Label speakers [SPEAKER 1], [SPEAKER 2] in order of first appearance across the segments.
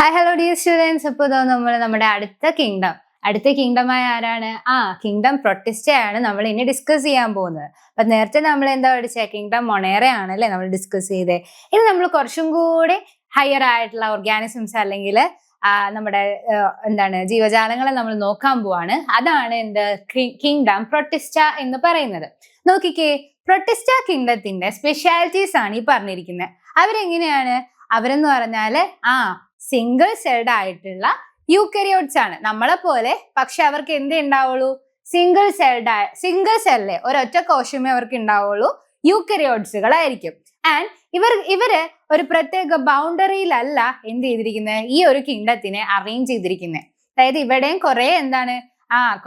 [SPEAKER 1] Hi hello dear students. ഇപ്പോൾ നമ്മുടെ അടുത്ത കിങ്ഡമായ ആരാണ്? കിങ്ഡം പ്രൊട്ടിസ്റ്റയാണ് നമ്മൾ ഇനി ഡിസ്കസ് ചെയ്യാൻ പോകുന്നത്. അപ്പൊ നേരത്തെ നമ്മൾ എന്താ പഠിച്ചത്? കിങ്ഡം മൊണേറ ആണല്ലേ നമ്മൾ ഡിസ്കസ് ചെയ്തേ. ഇനി നമ്മൾ കുറച്ചും കൂടി ഹയർ ആയിട്ടുള്ള ഓർഗാനിസംസ് അല്ലെങ്കിൽ നമ്മുടെ ജീവജാലങ്ങളെ നമ്മൾ നോക്കാൻ പോവാണ്. അതാണ് കിങ്ഡം പ്രൊട്ടിസ്റ്റ എന്ന് പറയുന്നത്. നോക്കിക്കേ, പ്രൊട്ടിസ്റ്റ കിങ്ഡത്തിന്റെ സ്പെഷ്യാലിറ്റീസ് ആണ് ഈ പറഞ്ഞിരിക്കുന്നത്. അവരെങ്ങനെയാണ്? അവരെന്ന് പറഞ്ഞാല് സിംഗിൾ സെൽഡ് ആയിട്ടുള്ള യൂക്കരിയോട്സ് ആണ് നമ്മളെ പോലെ. പക്ഷെ അവർക്ക് എന്തേ ഉണ്ടാവുള്ളൂ? സിംഗിൾ സെല്ല് ഒരൊറ്റ കോശമേ അവർക്ക് ഉണ്ടാവുള്ളൂ. യൂക്കരിയോട്സുകളായിരിക്കും. ആൻഡ് ഇവര് ഒരു പ്രത്യേക ബൗണ്ടറിയിലല്ല എന്ത് ചെയ്തിരിക്കുന്നത്, ഈ ഒരു കിങ്ഡത്തിനെ അറേഞ്ച് ചെയ്തിരിക്കുന്നത്. അതായത് ഇവിടെയും കുറെ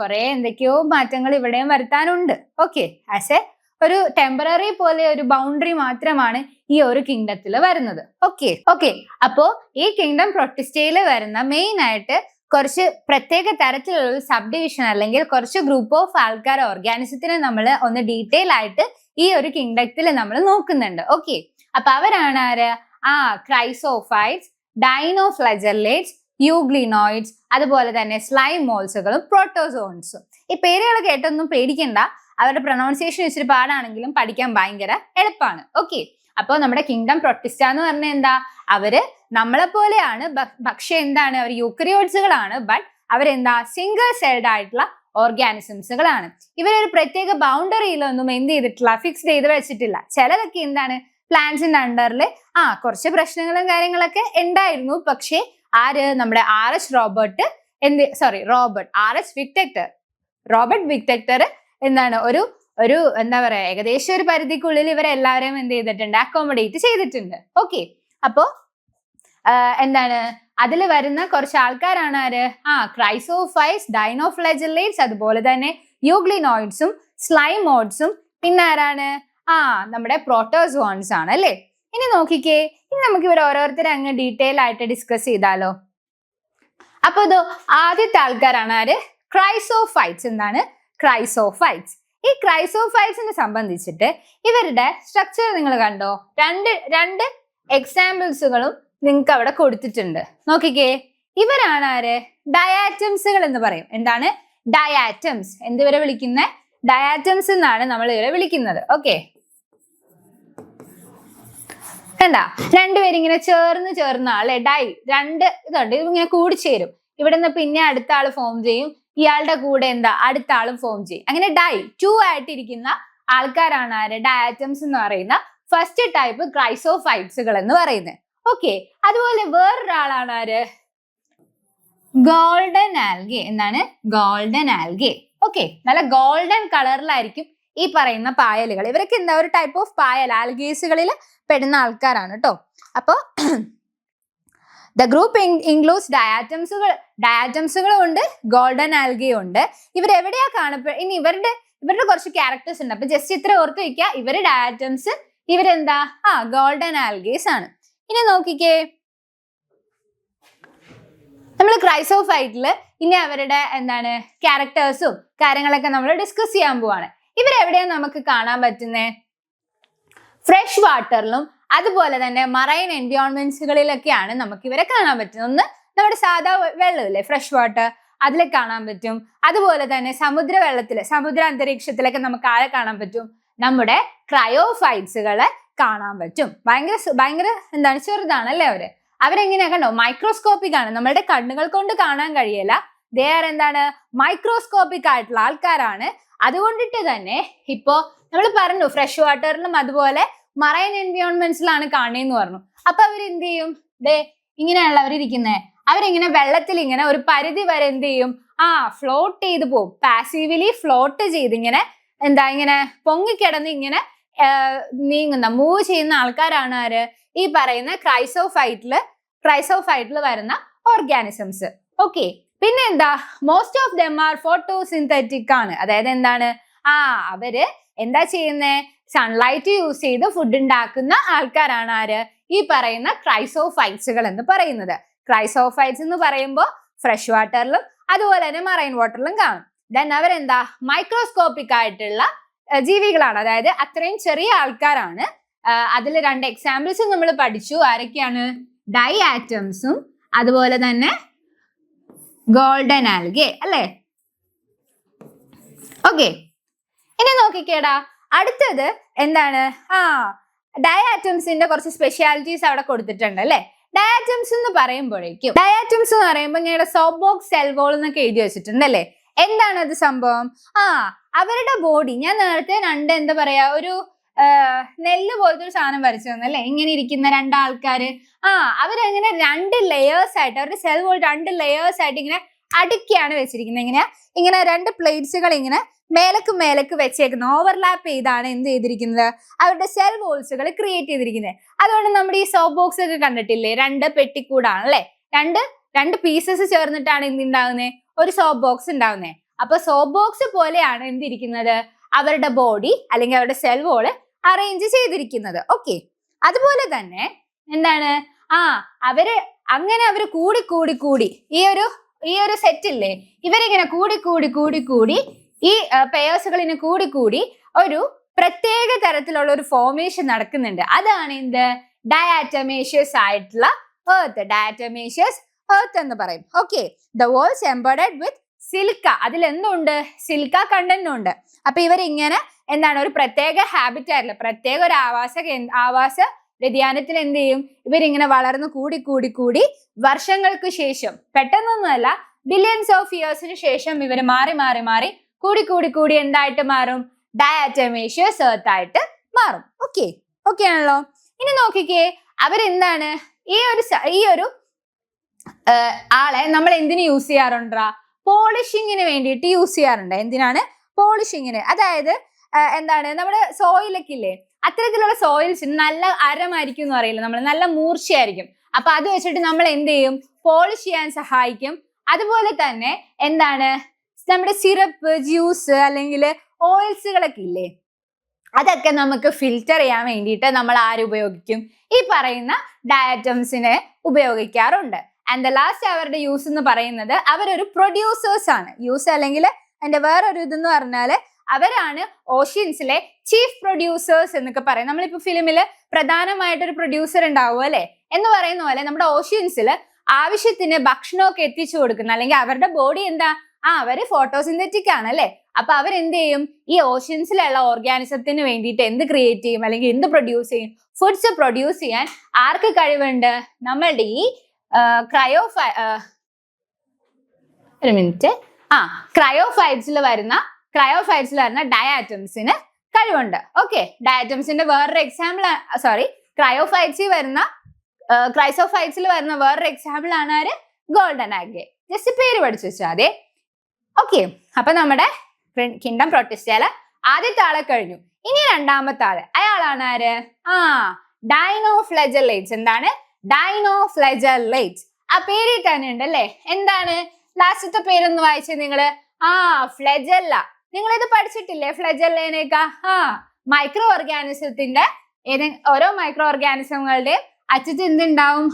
[SPEAKER 1] കുറെ എന്തൊക്കെയോ മാറ്റങ്ങൾ ഇവിടെയും വരുത്താനുണ്ട്. ഓക്കെ, ആസ് എ ഒരു ടെമ്പററി പോലെ ഒരു ബൗണ്ടറി മാത്രമാണ് ഈ ഒരു കിങ്ഡത്തിൽ വരുന്നത്. ഓക്കെ. അപ്പോ ഈ കിങ്ഡം പ്രൊട്ടിസ്റ്റയിൽ വരുന്ന മെയിൻ ആയിട്ട് കുറച്ച് പ്രത്യേക തരത്തിലുള്ള ഒരു സബ് ഡിവിഷൻ അല്ലെങ്കിൽ കുറച്ച് ഗ്രൂപ്പ് ഓഫ് ആൾക്കാർ ഓർഗാനിസത്തിനെ നമ്മൾ ഒന്ന് ഡീറ്റെയിൽ ആയിട്ട് ഈ ഒരു കിങ്ഡത്തിൽ നമ്മൾ നോക്കുന്നുണ്ട്. ഓക്കെ, അപ്പൊ അവരാണ് ആര്? ക്രൈസോഫൈറ്റ്സ്, ഡൈനോഫ്ലജല്ലേറ്റ്സ്, യൂഗ്ലിനോയിഡ്സ്, അതുപോലെ തന്നെ സ്ലൈം മോൾസുകളും പ്രോട്ടോസോൺസും. ഈ പേരുകൾ കേട്ടൊന്നും പേടിക്കണ്ട, അവരുടെ പ്രൊനൗൺസിയേഷൻ ഇച്ചിരി പാടാണെങ്കിലും പഠിക്കാൻ ഭയങ്കര എളുപ്പമാണ്. ഓക്കെ, അപ്പോൾ നമ്മുടെ കിങ്ഡം പ്രൊട്ടിസ്റ്റ എന്ന് പറഞ്ഞാൽ എന്താ? അവര് നമ്മളെ പോലെയാണ്, പക്ഷെ എന്താണ്? അവർ യൂക്രിയോട്സുകളാണ്. ബട്ട് അവരെന്താ? സിംഗിൾ സെൽഡ് ആയിട്ടുള്ള ഓർഗാനിസംസുകളാണ്. ഇവരൊരു പ്രത്യേക ബൗണ്ടറിയിലൊന്നും എന്ത് ചെയ്തിട്ടില്ല, ഫിക്സ്ഡ് ചെയ്ത് വെച്ചിട്ടില്ല. ചിലതൊക്കെ എന്താണ്, പ്ലാന്റ്സിന്റെ അണ്ടറിൽ കുറച്ച് പ്രശ്നങ്ങളും കാര്യങ്ങളൊക്കെ ഉണ്ടായിരുന്നു. പക്ഷേ നമ്മുടെ റോബർട്ട് വിക്ടക്ടർ എന്താണ് ഒരു എന്താ പറയാ, ഏകദേശം ഒരു പരിധിക്കുള്ളിൽ ഇവരെല്ലാവരെയും എന്ത് ചെയ്തിട്ടുണ്ട്, അക്കോമഡേറ്റ് ചെയ്തിട്ടുണ്ട്. ഓക്കെ, അപ്പോ അതിൽ വരുന്ന കുറച്ച് ആൾക്കാരാണ് ആര്? ക്രൈസോഫൈറ്റ്സ്, ഡൈനോഫ്ലജല്ലേറ്റ്സ്, അതുപോലെ തന്നെ യൂഗ്ലിനോയിഡ്സും സ്ലൈമോഡ്സും, പിന്നെ ആരാണ്? നമ്മുടെ പ്രോട്ടോസോൺസ് ആണ് അല്ലേ. ഇനി നോക്കിക്കേ, ഇനി നമുക്ക് ഇവർ ഓരോരുത്തരെ അങ്ങ് ഡീറ്റെയിൽ ആയിട്ട് ഡിസ്കസ് ചെയ്താലോ. അപ്പൊ ആദ്യത്തെ ആൾക്കാരാണ് ആര്? ക്രൈസോഫൈറ്റ്സ്. എന്താണ് ക്രൈസോഫൈറ്റ്സ്? ഈ ക്രൈസോഫൈറ്റ്സിനെ സംബന്ധിച്ചിട്ട് ഇവരുടെ സ്ട്രക്ചർ നിങ്ങൾ കണ്ടോ? രണ്ട് എക്സാമ്പിൾസുകളും നിങ്ങൾക്ക് അവിടെ കൊടുത്തിട്ടുണ്ട്. നോക്കിക്കേ, ഇവരാണ് ആര്? ഡയാറ്റംസുകൾ എന്ന് പറയും. എന്താണ് ഡയാറ്റംസ്? എന്തിവരെ വിളിക്കുന്നത്? ഡയാറ്റംസ് എന്നാണ് നമ്മൾ ഇവരെ വിളിക്കുന്നത്. ഓക്കെ, കണ്ടാ, രണ്ടുപേരിങ്ങനെ ചേർന്ന് അല്ലെ, രണ്ട് ഇതുണ്ട്, ഇങ്ങനെ കൂടിച്ചേരും. ഇവിടെ നിന്ന് പിന്നെ അടുത്ത ആള് ഫോം ചെയ്യും, ഇയാളുടെ കൂടെ അടുത്ത ആളും ഫോം ചെയ്യും. അങ്ങനെ ടു ആയിട്ടിരിക്കുന്ന ആൾക്കാരാണ് ആര്? ഡയാറ്റംസ് എന്ന് പറയുന്ന ഫസ്റ്റ് ടൈപ്പ് ക്രൈസോഫൈറ്റ്സുകൾ എന്ന് പറയുന്നത്. ഓക്കെ, അതുപോലെ വേറൊരാളാണ് ആര്? Golden algae. എന്താണ് ഗോൾഡൻ ആൽഗെ? ഓക്കെ, നല്ല ഗോൾഡൻ കളറിലായിരിക്കും ഈ പറയുന്ന പായലുകൾ. ഇവരൊക്കെ ഒരു ടൈപ്പ് ഓഫ് പായൽ, ആൽഗേസുകളിൽ പെടുന്ന ആൾക്കാരാണ് കേട്ടോ. അപ്പോ ദ ഗ്രൂപ്പ് ഇൻക്ലൂഡ്സ് ഡയാറ്റംസുകളും ഉണ്ട്, ഗോൾഡൻ ആൽഗയും ഉണ്ട്. ഇവരെവിടെയാ ഇനി ഇവരുടെ കുറച്ച് ക്യാരക്ടേഴ്സ് ഉണ്ട്. അപ്പൊ ജസ്റ്റ് ഇത്ര ഓർത്ത് വയ്ക്കുക, ഇവര് ഡയാറ്റംസ്, ഇവരെന്താ? ഗോൾഡൻ ആൽഗേസ് ആണ്. ഇനി നോക്കിക്കേ, നമ്മൾ ക്രൈസോഫൈറ്റില് ഇനി അവരുടെ ക്യാരക്ടേഴ്സും കാര്യങ്ങളൊക്കെ നമ്മൾ ഡിസ്കസ് ചെയ്യാൻ പോവാണ്. ഇവരെവിടെയാ നമുക്ക് കാണാൻ പറ്റുന്നേ? ഫ്രഷ് വാട്ടറിലും അതുപോലെ തന്നെ മറൈൻ എൻവയോൺമെന്റ്സുകളിലൊക്കെയാണ് നമുക്ക് ഇവരെ കാണാൻ പറ്റുന്നത്. ഒന്ന് നമ്മുടെ സാധാ വെള്ളമില്ലേ, ഫ്രഷ് വാട്ടർ, അതിലെ കാണാൻ പറ്റും. അതുപോലെ തന്നെ സമുദ്ര അന്തരീക്ഷത്തിലൊക്കെ നമുക്ക് ആരെ കാണാൻ പറ്റും? നമ്മുടെ ക്രയോഫൈറ്റ്സുകളെ കാണാൻ പറ്റും. ഭയങ്കര ചെറുതാണല്ലേ അവരെങ്ങനെയാ കണ്ടോ? മൈക്രോസ്കോപ്പിക് ആണ്, നമ്മളുടെ കണ്ണുകൾ കൊണ്ട് കാണാൻ കഴിയില്ല. മൈക്രോസ്കോപ്പിക് ആയിട്ടുള്ള ആൾക്കാരാണ്. അതുകൊണ്ടിട്ട് തന്നെ ഇപ്പോ നമ്മൾ പറഞ്ഞു ഫ്രഷ് വാട്ടറിലും അതുപോലെ മറൈൻ എൻവയോൺമെന്റ്സിലാണ് കാണുന്നതെന്ന് പറഞ്ഞു. അപ്പൊ അവരെന്ത് ചെയ്യും? ഇങ്ങനെയാണല്ലോ അവരിയ്ക്കുന്നേ. അവരിങ്ങനെ വെള്ളത്തിൽ ഇങ്ങനെ ഒരു പരിധി വരെ എന്ത് ചെയ്യും? ഫ്ലോട്ട് ചെയ്ത് പോകും. പാസീവ്ലി ഫ്ലോട്ട് ചെയ്ത് ഇങ്ങനെ പൊങ്ങിക്കിടന്ന് ഇങ്ങനെ മൂവ് ചെയ്യുന്ന ആൾക്കാരാണ് ആര്? ഈ പറയുന്ന ക്രൈസോഫൈറ്റില് വരുന്ന ഓർഗാനിസംസ്. ഓക്കെ, പിന്നെ most of them are photosynthetic ആണ്. അതായത് അവര് എന്താ ചെയ്യുന്നേ? സൺലൈറ്റ് യൂസ് ചെയ്ത് ഫുഡ് ഉണ്ടാക്കുന്ന ആൾക്കാരാണ് ആര്? ഈ പറയുന്ന ക്രൈസോഫൈറ്റ്സുകൾ എന്ന് പറയുന്നത്. ക്രൈസോഫൈറ്റ്സ് എന്ന് പറയുമ്പോൾ ഫ്രഷ് വാട്ടറിലും അതുപോലെ തന്നെ മറൈൻ വാട്ടറിലും കാണും. ദെൻ മൈക്രോസ്കോപ്പിക് ആയിട്ടുള്ള ജീവികളാണ്. അതായത് അത്രയും ചെറിയ ആൾക്കാരാണ്. അതിൽ രണ്ട് എക്സാമ്പിൾസ് നമ്മൾ പഠിച്ചു. ആരൊക്കെയാണ്? ഡൈ ആറ്റംസും അതുപോലെ തന്നെ ഗോൾഡൻ ആൽഗെ അല്ലേ? ഓക്കെ, ഇനി നോക്കിക്കേടാ, അടുത്തത് എന്താണ്? ഡയാറ്റംസിന്റെ കുറച്ച് സ്പെഷ്യാലിറ്റീസ് അവിടെ കൊടുത്തിട്ടുണ്ട് അല്ലെ. ഡയാറ്റംസ് എന്ന് പറയുമ്പോൾ ഞങ്ങളുടെ സോബോക്സ് സെൽ വോൾ എന്നൊക്കെ എഴുതി വെച്ചിട്ടുണ്ട് അല്ലെ. എന്താണ് അത് സംഭവം? അവരുടെ ബോഡി, ഞാൻ നേരത്തെ എന്താ പറയാ, ഒരു നെല്ല് പോലത്തെ ഒരു സാധനം വരച്ചു തന്നല്ലേ, ഇങ്ങനെ ഇരിക്കുന്ന രണ്ടാൾക്കാര്. അവരങ്ങനെ 2 ലെയേഴ്സ് ആയിട്ട്, അവരുടെ സെൽ വോൾ 2 ലെയേഴ്സ് ആയിട്ട് ഇങ്ങനെ അടുക്കിയാണ് വെച്ചിരിക്കുന്നത്. ഇങ്ങനെ 2 പ്ലേറ്റ്സുകൾ ഇങ്ങനെ മേലക്ക് വെച്ചേക്കുന്ന ഓവർലാപ്പ് ചെയ്താണ് എന്ത് ചെയ്തിരിക്കുന്നത്, അവരുടെ സെൽ വോൾസുകൾ ക്രിയേറ്റ് ചെയ്തിരിക്കുന്നത്. അതുകൊണ്ട് നമ്മുടെ ഈ സോപ്പ് ബോക്സ് ഒക്കെ കണ്ടിട്ടില്ലേ, 2 പെട്ടിക്കൂടാണ് അല്ലെ. രണ്ട് പീസസ് ചേർന്നിട്ടാണ് എന്തുണ്ടാവുന്നത്, ഒരു സോപ്പ് ബോക്സ് ഉണ്ടാവുന്നത്. അപ്പൊ സോപ്പ് ബോക്സ് പോലെയാണ് എന്തിരിക്കുന്നത്, അവരുടെ ബോഡി അല്ലെങ്കിൽ അവരുടെ സെൽ വോള് അറേഞ്ച് ചെയ്തിരിക്കുന്നത്. ഓക്കെ, അതുപോലെ തന്നെ എന്താണ്, അവര് കൂടി ഈ ഒരു സെറ്റ് ഇല്ലേ, ഇവരിങ്ങനെ കൂടി ഈ പെയേഴ്സുകളിനെ കൂടി ഒരു പ്രത്യേക തരത്തിലുള്ള ഒരു ഫോർമേഷൻ നടക്കുന്നുണ്ട്. അതാണ് എന്ത്, ഡയാറ്റമേഷ്യസ് ആയിട്ടുള്ള എർത്ത്, ഡയാറ്റമേഷ്യസ് എർത്ത് എന്ന് പറയും. Okay, the walls embedded with silica, അതിൽ എന്തുണ്ട്, സിലിക്ക കണ്ടന്റ് ഉണ്ട്. അപ്പൊ ഇവരിങ്ങനെ എന്താണ്, ഒരു പ്രത്യേക ഹാബിറ്റാറ്റില്, പ്രത്യേക ഒരു ആവാസ വ്യതിയാനത്തിൽ എന്ത് ചെയ്യും, ഇവരിങ്ങനെ വളർന്ന് കൂടി വർഷങ്ങൾക്ക് ശേഷം, പെട്ടെന്നൊന്നുമല്ല, ബില്യൺസ് ഓഫ് ഇയേഴ്സിന് ശേഷം ഇവർ മാറി കൂടി എന്തായിട്ട് മാറും, ഡയാറ്റമേഷ്യസ് എർത്ത് ആയിട്ട് മാറും. ഓക്കെ ആണല്ലോ. ഇനി നോക്കിക്കേ, അവരെന്താണ്, ഈ ഒരു ആളെ നമ്മൾ എന്തിനു യൂസ് ചെയ്യാറുണ്ടാ, പോളിഷിങ്ങിന് വേണ്ടിയിട്ട് യൂസ് ചെയ്യാറുണ്ട്. എന്തിനാണ്, പോളിഷിങ്ങിന്. അതായത് എന്താണ്, നമ്മുടെ സോയിലൊക്കെ ഇല്ലേ, അത്തരത്തിലുള്ള സോയിൽസ് നല്ല അരമായിരിക്കും എന്ന് പറയില്ല നമ്മൾ, നല്ല മൂർച്ചയായിരിക്കും. അപ്പൊ അത് വെച്ചിട്ട് നമ്മൾ എന്ത് ചെയ്യും, പോളിഷ് ചെയ്യാൻ സഹായിക്കും. അതുപോലെ തന്നെ എന്താണ്, നമ്മുടെ സിറപ്പ്, ജ്യൂസ് അല്ലെങ്കിൽ ഓയിൽസുകളൊക്കെ ഇല്ലേ, അതൊക്കെ നമുക്ക് ഫിൽറ്റർ ചെയ്യാൻ വേണ്ടിയിട്ട് നമ്മൾ ഉപയോഗിക്കും, ഈ പറയുന്ന ഡയറ്റംസിനെ ഉപയോഗിക്കാറുണ്ട്. ആൻഡ് ദ ലാസ്റ്റ് അവരുടെ യൂസ് എന്ന് പറയുന്നത്, അവരൊരു പ്രൊഡ്യൂസേഴ്സ് ആണ്. യൂസ് അല്ലെങ്കിൽ അതിന്റെ വേറൊരു ഇതെന്ന് പറഞ്ഞാല്, അവരാണ് ഓഷ്യൻസിലെ ചീഫ് പ്രൊഡ്യൂസേഴ്സ് എന്നൊക്കെ പറയും. നമ്മളിപ്പോ ഫിലിമില് പ്രധാനമായിട്ടൊരു പ്രൊഡ്യൂസർ ഉണ്ടാവും അല്ലെ എന്ന് പറയുന്ന പോലെ, നമ്മുടെ ഓഷ്യൻസിൽ ആവശ്യത്തിന് ഭക്ഷണമൊക്കെ എത്തിച്ചു കൊടുക്കുന്ന, അല്ലെങ്കിൽ അവരുടെ ബോഡി എന്താ, അവര് ഫോട്ടോസിന്തറ്റിക് ആണ് അല്ലെ. അപ്പൊ അവരെന്ത് ചെയ്യും, ഈ ഓഷ്യൻസിലുള്ള ഓർഗാനിസത്തിന് വേണ്ടിയിട്ട് എന്ത് ക്രിയേറ്റ് ചെയ്യും, അല്ലെങ്കിൽ എന്ത് പ്രൊഡ്യൂസ് ചെയ്യും, ഫുഡ്സ് പ്രൊഡ്യൂസ് ചെയ്യാൻ ആർക്ക് കഴിവുണ്ട്, നമ്മളുടെ ഈ ക്രയോഫൈറ്റ്സിൽ വരുന്ന ഡയാറ്റംസിന് കഴിവുണ്ട്. ഓക്കെ, ഡയാറ്റംസിന്റെ വേറൊരു എക്സാമ്പിൾ, ക്രൈസോഫൈറ്റ്സിൽ വരുന്ന വേറൊരു എക്സാമ്പിൾ ആണ് ആര്, ഗോൾഡൻ ആൽഗെ. ജസ്റ്റ് പേര് പഠിച്ചു വെച്ചാൽ അതെ. ഓക്കെ, അപ്പൊ നമ്മുടെ കിങ്ഡം പ്രൊട്ടിസ്റ്റയിലെ ആദ്യത്തെ ആളെ കഴിഞ്ഞു. ഇനി രണ്ടാമത്തെ ആള്, അയാളാണ് ആര്, ഡൈനോഫ്ലെജലേറ്റ്സ്. എന്താണ്, ഡൈനോഫ്ലെജലേറ്റ്സ്. ആ പേരിൽ തന്നെ ഉണ്ട് അല്ലെ. എന്താണ് ലാസ്റ്റത്തെ പേരൊന്ന് വായിച്ചേ നിങ്ങള്, ഫ്ലെജല്ല. നിങ്ങൾ ഇത് പഠിച്ചിട്ടില്ലേ ഫ്ലെജല്ലേനേക്കാ? മൈക്രോ ഓർഗാനിസത്തിന്റെ ഓരോ മൈക്രോ ഓർഗാനിസങ്ങളുടെ അറ്റത്ത് എന്തുണ്ടാവും,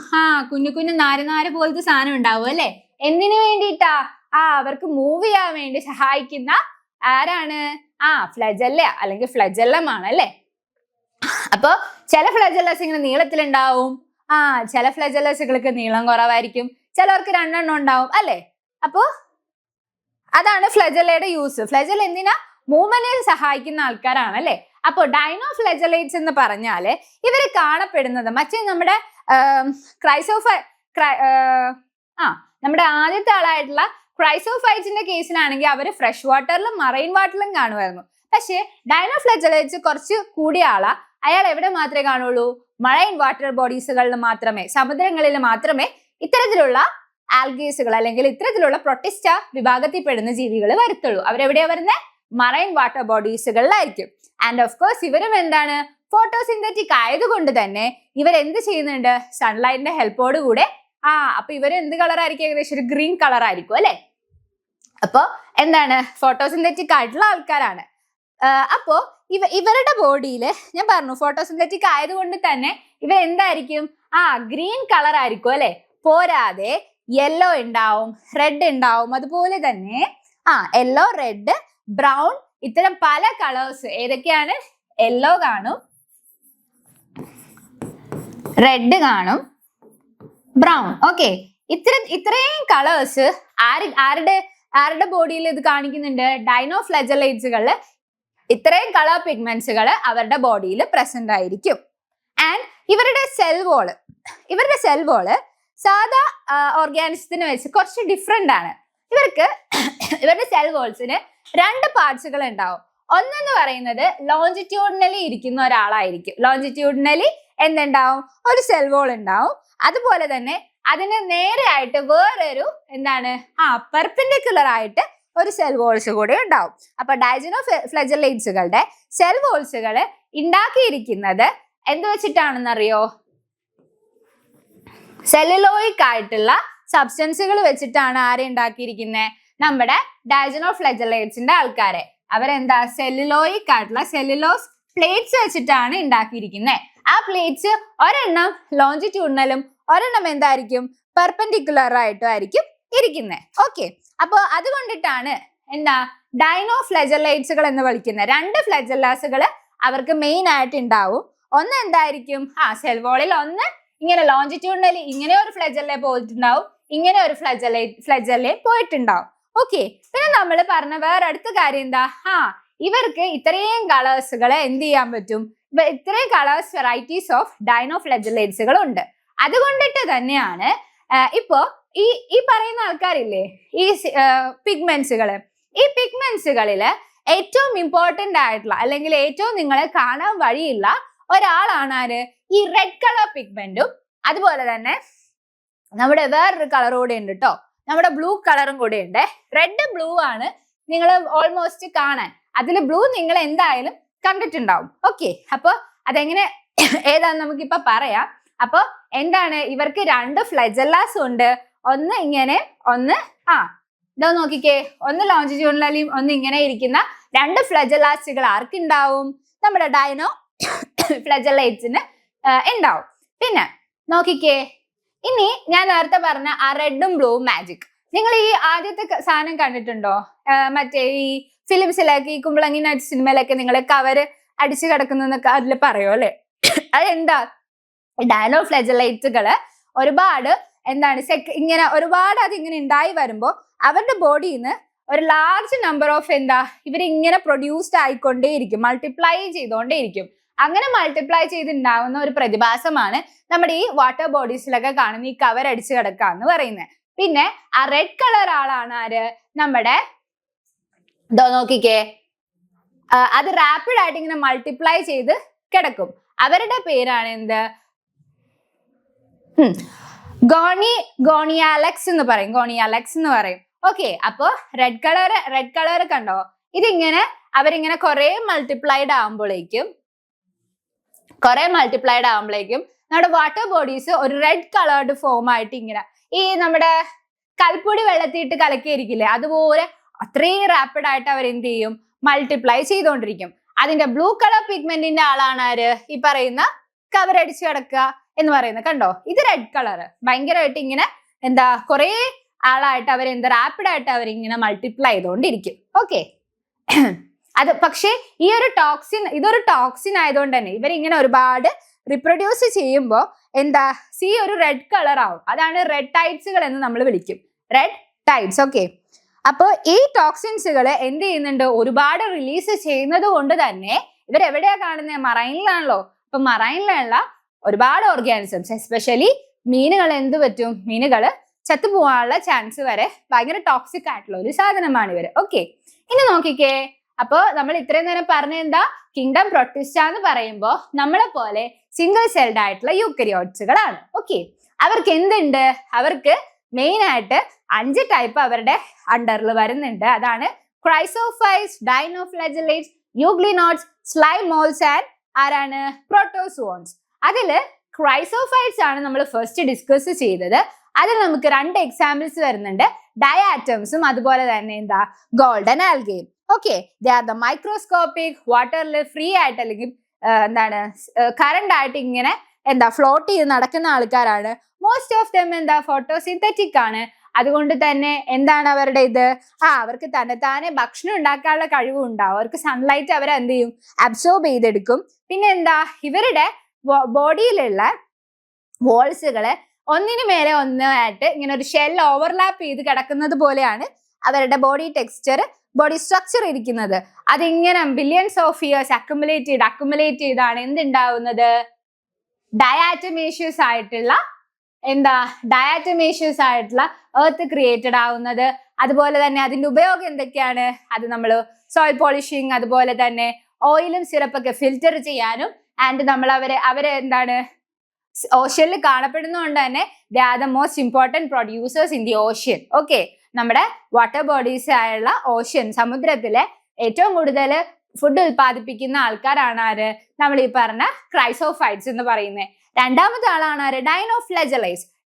[SPEAKER 1] കുഞ്ഞു നാര് പോലത്തെ സാധനം ഉണ്ടാവും അല്ലെ. എന്തിനു വേണ്ടിയിട്ടാ, അവർക്ക് മൂവ് ചെയ്യാൻ വേണ്ടി സഹായിക്കുന്ന ആരാണ്, ഫ്ലെജല്ല അല്ലെങ്കിൽ ഫ്ലെജല്ലമാണ് അല്ലെ. അപ്പൊ ചില ഫ്ലെജല്ലസ് ഇങ്ങനെ നീളത്തിലുണ്ടാവും, ചില ഫ്ലെജല്ലസുകൾക്ക് നീളം കുറവായിരിക്കും, ചിലവർക്ക് 2 എണ്ണം ഉണ്ടാവും അല്ലെ. അപ്പോ അതാണ് ഫ്ലെജല്ലയുടെ യൂസ്. ഫ്ലെജൽ എന്തിനാ, മൂവ്മെന്റിന് സഹായിക്കുന്ന ആൾക്കാരാണ് അല്ലെ. അപ്പൊ ഡൈനോഫ്ലെജലേറ്റ്സ് എന്ന് പറഞ്ഞാല് ഇവര് കാണപ്പെടുന്നത് മറ്റേ നമ്മുടെ നമ്മുടെ ആദ്യത്തെ ആളായിട്ടുള്ള ക്രൈസോഫൈറ്റ്സിന്റെ കേസിലാണെങ്കിൽ അവര് ഫ്രഷ് വാട്ടറിലും മറൈൻ വാട്ടറിലും കാണുമായിരുന്നു. പക്ഷേ ഡൈനോഫ്ലെജലേറ്റ്സ് കുറച്ച് കൂടിയ ആളാ. അയാൾ എവിടെ മാത്രമേ കാണുള്ളൂ, മറൈൻ വാട്ടർ ബോഡീസുകളിൽ മാത്രമേ, സമുദ്രങ്ങളിൽ മാത്രമേ ഇത്തരത്തിലുള്ള ആൽഗേസുകൾ അല്ലെങ്കിൽ ഇത്തരത്തിലുള്ള പ്രൊട്ടിസ്റ്റ വിഭാഗത്തിൽപ്പെടുന്ന ജീവികൾ വരത്തുള്ളൂ. അവരെവിടെയാ വരുന്നത്, മറൈൻ വാട്ടർ ബോഡീസുകളിലായിരിക്കും. ആൻഡ് ഓഫ് കോഴ്സ് ഇവരും എന്താണ്, ഫോട്ടോസിന്തറ്റിക് ആയതുകൊണ്ട് തന്നെ ഇവരെന്ത് ചെയ്യുന്നുണ്ട്, സൺലൈറ്റിന്റെ ഹെൽപ്പോട് കൂടെ അപ്പൊ ഇവര് എന്ത് കളറായിരിക്കും, ഏകദേശം ഒരു ഗ്രീൻ കളർ ആയിരിക്കും അല്ലെ. അപ്പൊ എന്താണ്, ഫോട്ടോസിന്തറ്റിക് ആയിട്ടുള്ള ആൾക്കാരാണ്. അപ്പോ ഇവരുടെ ബോഡിയില് ഞാൻ പറഞ്ഞു ഫോട്ടോസിന്തറ്റിക് ആയതുകൊണ്ട് തന്നെ ഇവർ എന്തായിരിക്കും, ഗ്രീൻ കളർ ആയിരിക്കും അല്ലെ. പോരാതെ യെല്ലോ ഉണ്ടാവും, റെഡ് ഉണ്ടാവും, അതുപോലെ തന്നെ യെല്ലോ, റെഡ്, ബ്രൗൺ, ഇത്തരം പല കളേഴ്സ്. ഏതൊക്കെയാണ്, യെല്ലോ കാണും, റെഡ് കാണും, ബ്രൗൺ. ഓക്കെ, ഇത്രയും കളേഴ്സ് ആരുടെ ബോഡിയിൽ ഇത് കാണിക്കുന്നുണ്ട്? ഡൈനോഫ്ലെജലേറ്റ്സുകളിൽ ഇത്രയും കളർ പിഗ്മെന്റ്സുകൾ അവരുടെ ബോഡിയിൽ പ്രസന്റ് ആയിരിക്കും. ആൻഡ് ഇവരുടെ സെൽ വോള് സാധാ ഓർഗാനിസത്തിന് വെച്ച് കുറച്ച് ഡിഫറെന്റ് ആണ്. ഇവരുടെ സെൽ വോൾസിന് 2 പാർട്സുകൾ ഉണ്ടാവും. ഒന്നെന്ന് പറയുന്നത് ലോഞ്ചിറ്റ്യൂഡിനലി ഇരിക്കുന്ന ഒരാളായിരിക്കും. ലോഞ്ചിറ്റ്യൂഡിനലി എന്തുണ്ടാവും? ഒരു സെൽ വോൾ ഉണ്ടാവും. അതുപോലെ തന്നെ അതിന് നേരെ ആയിട്ട് വേറൊരു പെർപെൻഡിക്കുലർ ആയിട്ട് ഒരു സെൽ വോൾസ് കൂടി ഉണ്ടാവും. അപ്പൊ ഡൈജനോഫ്ലെജലേറ്റ്സുകളുടെ സെൽ വോൾസുകൾ ഉണ്ടാക്കിയിരിക്കുന്നത് എന്ത് വെച്ചിട്ടാണെന്നറിയോ? സെല്ലുലോയിക് ആയിട്ടുള്ള സബ്സ്റ്റൻസുകൾ വെച്ചിട്ടാണ് ആരെ ഉണ്ടാക്കിയിരിക്കുന്നത്? നമ്മുടെ ഡൈജനോഫ്ലെജലേറ്റ്സിന്റെ ആൾക്കാരെ. അവരെന്താ? സെല്ലുലോയിക് ആയിട്ടുള്ള സെല്ലുലോസ് പ്ലേറ്റ്സ് വെച്ചിട്ടാണ് ഉണ്ടാക്കിയിരിക്കുന്നത്. ആ പ്ലേറ്റ്സ് ഒരെണ്ണം ലോഞ്ചിറ്റ്യൂഡിനലും ഒരെണ്ണം എന്തായിരിക്കും? പെർപെൻഡിക്കുലർ ആയിട്ടും ആയിരിക്കും ഇരിക്കുന്നത്. ഓക്കെ, അപ്പൊ അതുകൊണ്ടിട്ടാണ് ഡൈനോഫ്ലെജലേറ്റ്സുകൾ എന്ന് വിളിക്കുന്നത്. 2 ഫ്ലെജല്ലാസുകൾ അവർക്ക് മെയിൻ ആയിട്ട് ഉണ്ടാവും. ഒന്ന് എന്തായിരിക്കും? സെൽ വോളിൽ ഒന്ന് ഇങ്ങനെ ലോഞ്ചിറ്റ്യൂഡിനലി ഇങ്ങനെ ഒരു ഫ്ലെജല്ലേ പോയിട്ടുണ്ടാവും, ഇങ്ങനെ ഒരു ഫ്ലെജല്ലേ പോയിട്ടുണ്ടാവും. ഓക്കെ, പിന്നെ നമ്മൾ പറഞ്ഞ വേറെ അടുത്ത കാര്യം എന്താ? ഇവർക്ക് ഇത്രയും കളേഴ്സുകൾ എന്ത് ചെയ്യാൻ പറ്റും? ഇത്രയും കളേഴ്സ് വെറൈറ്റീസ് ഓഫ് ഡൈനോഫ്ലെജലേറ്റ്സുകൾ ഉണ്ട്. അതുകൊണ്ടിട്ട് തന്നെയാണ് ഇപ്പോ ഈ പറയുന്ന ആൾക്കാരില്ലേ, ഈ പിഗ്മെന്റ്സുകളില് ഏറ്റവും ഇമ്പോർട്ടന്റ് ആയിട്ടുള്ള അല്ലെങ്കിൽ ഏറ്റവും നിങ്ങളെ കാണാൻ വഴിയുള്ള ഒരാളാണ് ആര്? ഈ റെഡ് കളർ പിഗ്മെന്റും അതുപോലെ തന്നെ നമ്മുടെ വേറൊരു കളർ കൂടെ ഉണ്ട് കേട്ടോ, നമ്മുടെ ബ്ലൂ കളറും കൂടെ ഉണ്ട്. റെഡ് ബ്ലൂ ആണ് നിങ്ങൾ ഓൾമോസ്റ്റ് കാണാൻ. അതിൽ ബ്ലൂ നിങ്ങൾ എന്തായാലും കണ്ടിട്ടുണ്ടാവും. ഓക്കെ, അപ്പൊ അതെങ്ങനെ ഏതാന്ന് നമുക്കിപ്പൊ പറയാം. അപ്പൊ എന്താണ്? ഇവർക്ക് 2 ഫ്ലെജല്ലാസ് ഉണ്ട്. ഒന്ന് ഇങ്ങനെ, ഒന്ന് ഇതാ നോക്കിക്കേ, ഒന്ന് ലോഞ്ചിറ്റ്യൂഡിനലിയും ഒന്ന് ഇങ്ങനെ ഇരിക്കുന്ന 2 ഫ്ലെജല്ലാസുകൾ ആർക്കുണ്ടാവും? നമ്മുടെ ഡൈനോഫ്ലെജലേറ്റ്സിന് ഉണ്ടാവും. പിന്നെ നോക്കിക്കേ, ഇനി ഞാൻ നേരത്തെ പറഞ്ഞ ആ റെഡും ബ്ലൂവും മാജിക്, നിങ്ങൾ ഈ ആദ്യത്തെ സാധനം കണ്ടിട്ടുണ്ടോ? മറ്റേ ഈ ഫിലിംസിലൊക്കെ, ഈ കുമ്പളങ്ങി നൈറ്റ് സിനിമയിലൊക്കെ നിങ്ങൾ കവര് അടിച്ചു കിടക്കുന്നൊക്കെ അതിൽ പറയോ അല്ലെ? അതെന്താ? ഡൈനോഫ്ലെജലേറ്റ്സുകള് ഒരുപാട് ഇങ്ങനെ ഒരുപാട് അതിങ്ങനെ ഉണ്ടായി വരുമ്പോ അവരുടെ ബോഡിയിൽ നിന്ന് ഒരു ലാർജ് നമ്പർ ഓഫ് ഇവരിങ്ങനെ പ്രൊഡ്യൂസ്ഡ് ആയിക്കൊണ്ടേയിരിക്കും, മൾട്ടിപ്ലൈ ചെയ്തുകൊണ്ടേയിരിക്കും. അങ്ങനെ മൾട്ടിപ്ലൈ ചെയ്തുണ്ടാവുന്ന ഒരു പ്രതിഭാസമാണ് നമ്മുടെ ഈ വാട്ടർ ബോഡീസിലൊക്കെ കാണുന്ന ഈ കവർ അടിച്ചു കിടക്കുക എന്ന് പറയുന്നത്. പിന്നെ ആ റെഡ് കളർ ആളാണ് ആര്? നമ്മുടെ നോക്കിക്കേ, അത് റാപ്പിഡ് ആയിട്ട് ഇങ്ങനെ മൾട്ടിപ്ലൈ ചെയ്ത് കിടക്കും. അവരുടെ പേരാണ് എന്ത്? ഗോണിയാലക്സ് എന്ന് പറയും. ഓക്കെ, അപ്പൊ റെഡ് കളർ കണ്ടോ? ഇതിങ്ങനെ അവരിങ്ങനെ കുറെ മൾട്ടിപ്ലൈഡ് ആകുമ്പോഴേക്കും നമ്മുടെ വാട്ടർ ബോഡീസ് ഒരു റെഡ് കളേർഡ് ഫോം ആയിട്ട് ഇങ്ങനെ ഈ നമ്മുടെ കൽപ്പൊടി വെള്ളത്തിയിട്ട് കലക്കിയിരിക്കില്ലേ, അതുപോലെ അത്രയും റാപ്പിഡ് ആയിട്ട് അവർ എന്ത് ചെയ്യും? മൾട്ടിപ്ലൈ ചെയ്തുകൊണ്ടിരിക്കും. അതിന്റെ ബ്ലൂ കളർ പിഗ്മെന്റിന്റെ ആളാണ് ആര്? ഈ പറയുന്ന കവർ അടിച്ചു കിടക്കുക എന്ന് പറയുന്നത്. കണ്ടോ, ഇത് റെഡ് കളർ ഭയങ്കരമായിട്ട് ഇങ്ങനെ കുറെ ആളായിട്ട് അവർ റാപ്പിഡ് ആയിട്ട് അവരിങ്ങനെ മൾട്ടിപ്ലൈ ചെയ്തുകൊണ്ടിരിക്കും. ഓക്കെ, അത് പക്ഷേ ഇതൊരു ടോക്സിൻ ആയതുകൊണ്ട് തന്നെ ഇവരിങ്ങനെ ഒരുപാട് റിപ്രൊഡ്യൂസ് ചെയ്യുമ്പോൾ ഒരു റെഡ് കളർ ആവും. അതാണ് റെഡ് ടൈഡ്സുകൾ എന്ന് നമ്മൾ വിളിക്കും, റെഡ് ടൈഡ്സ്. ഓക്കെ, അപ്പോൾ ഈ ടോക്സിൻസുകൾ എന്ത് ചെയ്യുന്നുണ്ട്? ഒരുപാട് റിലീസ് ചെയ്യുന്നത് കൊണ്ട് തന്നെ ഇവരെവിടെയാ കാണുന്നത്? മറൈനിലാണല്ലോ. അപ്പൊ മറൈനിലുള്ള ഒരുപാട് ഓർഗാനിസംസ്, എസ്പെഷ്യലി മീനുകൾ മീനുകൾ ചത്തുപോകാനുള്ള ചാൻസ് വരെ ഭയങ്കര ടോക്സിക് ആയിട്ടുള്ള ഒരു സാധനമാണ് ഇവര്. ഓക്കെ, ഇനി നോക്കിക്കേ, അപ്പൊ നമ്മൾ ഇത്രയും നേരം പറഞ്ഞ കിങ്ഡം പ്രൊട്ടിസ്റ്റ എന്ന് പറയുമ്പോൾ നമ്മളെ പോലെ സിംഗിൾ സെൽഡ് ആയിട്ടുള്ള യൂക്കരിയോട്സുകളാണ്. ഓക്കെ, അവർക്ക് അവർക്ക് മെയിൻ ആയിട്ട് 5 ടൈപ്പ് അവരുടെ അണ്ടറിൽ വരുന്നുണ്ട്. അതാണ് ക്രൈസോഫൈറ്റ്സ്, ഡൈനോഫ്ലെജലേറ്റ്സ്, യൂഗ്ലിനോട്സ്, സ്ലൈമോൾസ് ആൻഡ് ആരാണ്? പ്രോട്ടോസോൺസ്. അതില് ക്രൈസോഫൈറ്റ്സ് ആണ് നമ്മൾ ഫസ്റ്റ് ഡിസ്കസ് ചെയ്തത്. അതിൽ നമുക്ക് 2 എക്സാമ്പിൾസ് വരുന്നുണ്ട്, ഡയാറ്റംസും അതുപോലെ തന്നെ ഗോൾഡൻ ആൽഗയും. Okay, they are the microscopic, വാട്ടറിൽ ഫ്രീ ആയിട്ട് അല്ലെങ്കിൽ കറണ്ട് ആയിട്ട് ഇങ്ങനെ ഫ്ലോട്ട് ചെയ്ത് നടക്കുന്ന ആൾക്കാരാണ്. മോസ്റ്റ് ഓഫ് ദം ഫോട്ടോസിന്തറ്റിക് ആണ്. അതുകൊണ്ട് തന്നെ അവരുടെ അവർക്ക് തന്നെത്താനെ ഭക്ഷണം ഉണ്ടാക്കാനുള്ള കഴിവും ഉണ്ടാവും. അവർക്ക് സൺലൈറ്റ് അവർ അബ്സോർബ് ചെയ്തെടുക്കും. പിന്നെ ഇവരുടെ ബോഡിയിലുള്ള വോൾസുകള് ഒന്നിനു മേലെ ഒന്നായിട്ട് ഇങ്ങനെ ഒരു ഷെൽ ഓവർലാപ്പ് ചെയ്ത് കിടക്കുന്നത് പോലെയാണ് അവരുടെ ബോഡി ടെക്സ്ചർ, ബോഡി സ്ട്രക്ചർ ഇരിക്കുന്നത്. അതിങ്ങനെ ബില്യൺസ് ഓഫ് ഇയേഴ്സ് അക്കുമുലേറ്റ് ചെയ്താണ് എന്തുണ്ടാവുന്നത്? ഡയാറ്റമേഷ്യസ് ആയിട്ടുള്ള എർത്ത് ക്രിയേറ്റഡ് ആവുന്നത്. അതുപോലെ തന്നെ അതിന്റെ ഉപയോഗം എന്തൊക്കെയാണ്? അത് നമ്മൾ സോയിൽ പോളിഷിങ്, അതുപോലെ തന്നെ ഓയിലും സിറപ്പൊക്കെ ഫിൽറ്റർ ചെയ്യാനും, ആൻഡ് നമ്മൾ അവരെ എന്താണ് ഓഷ്യനിൽ കാണപ്പെടുന്നതുകൊണ്ട് തന്നെ ദേ are the most important producers in the ocean. Okay, നമ്മുടെ വാട്ടർ ബോഡീസ് ആയുള്ള ഓഷ്യൻ, സമുദ്രത്തിലെ ഏറ്റവും കൂടുതൽ ഫുഡ് ഉൽപ്പാദിപ്പിക്കുന്ന ആൾക്കാരാണ് ആര്? നമ്മൾ ഈ പറഞ്ഞ ക്രൈസോഫൈറ്റ്സ് എന്ന് പറയുന്നത്. രണ്ടാമത്തെ ആളാണ് ആര്?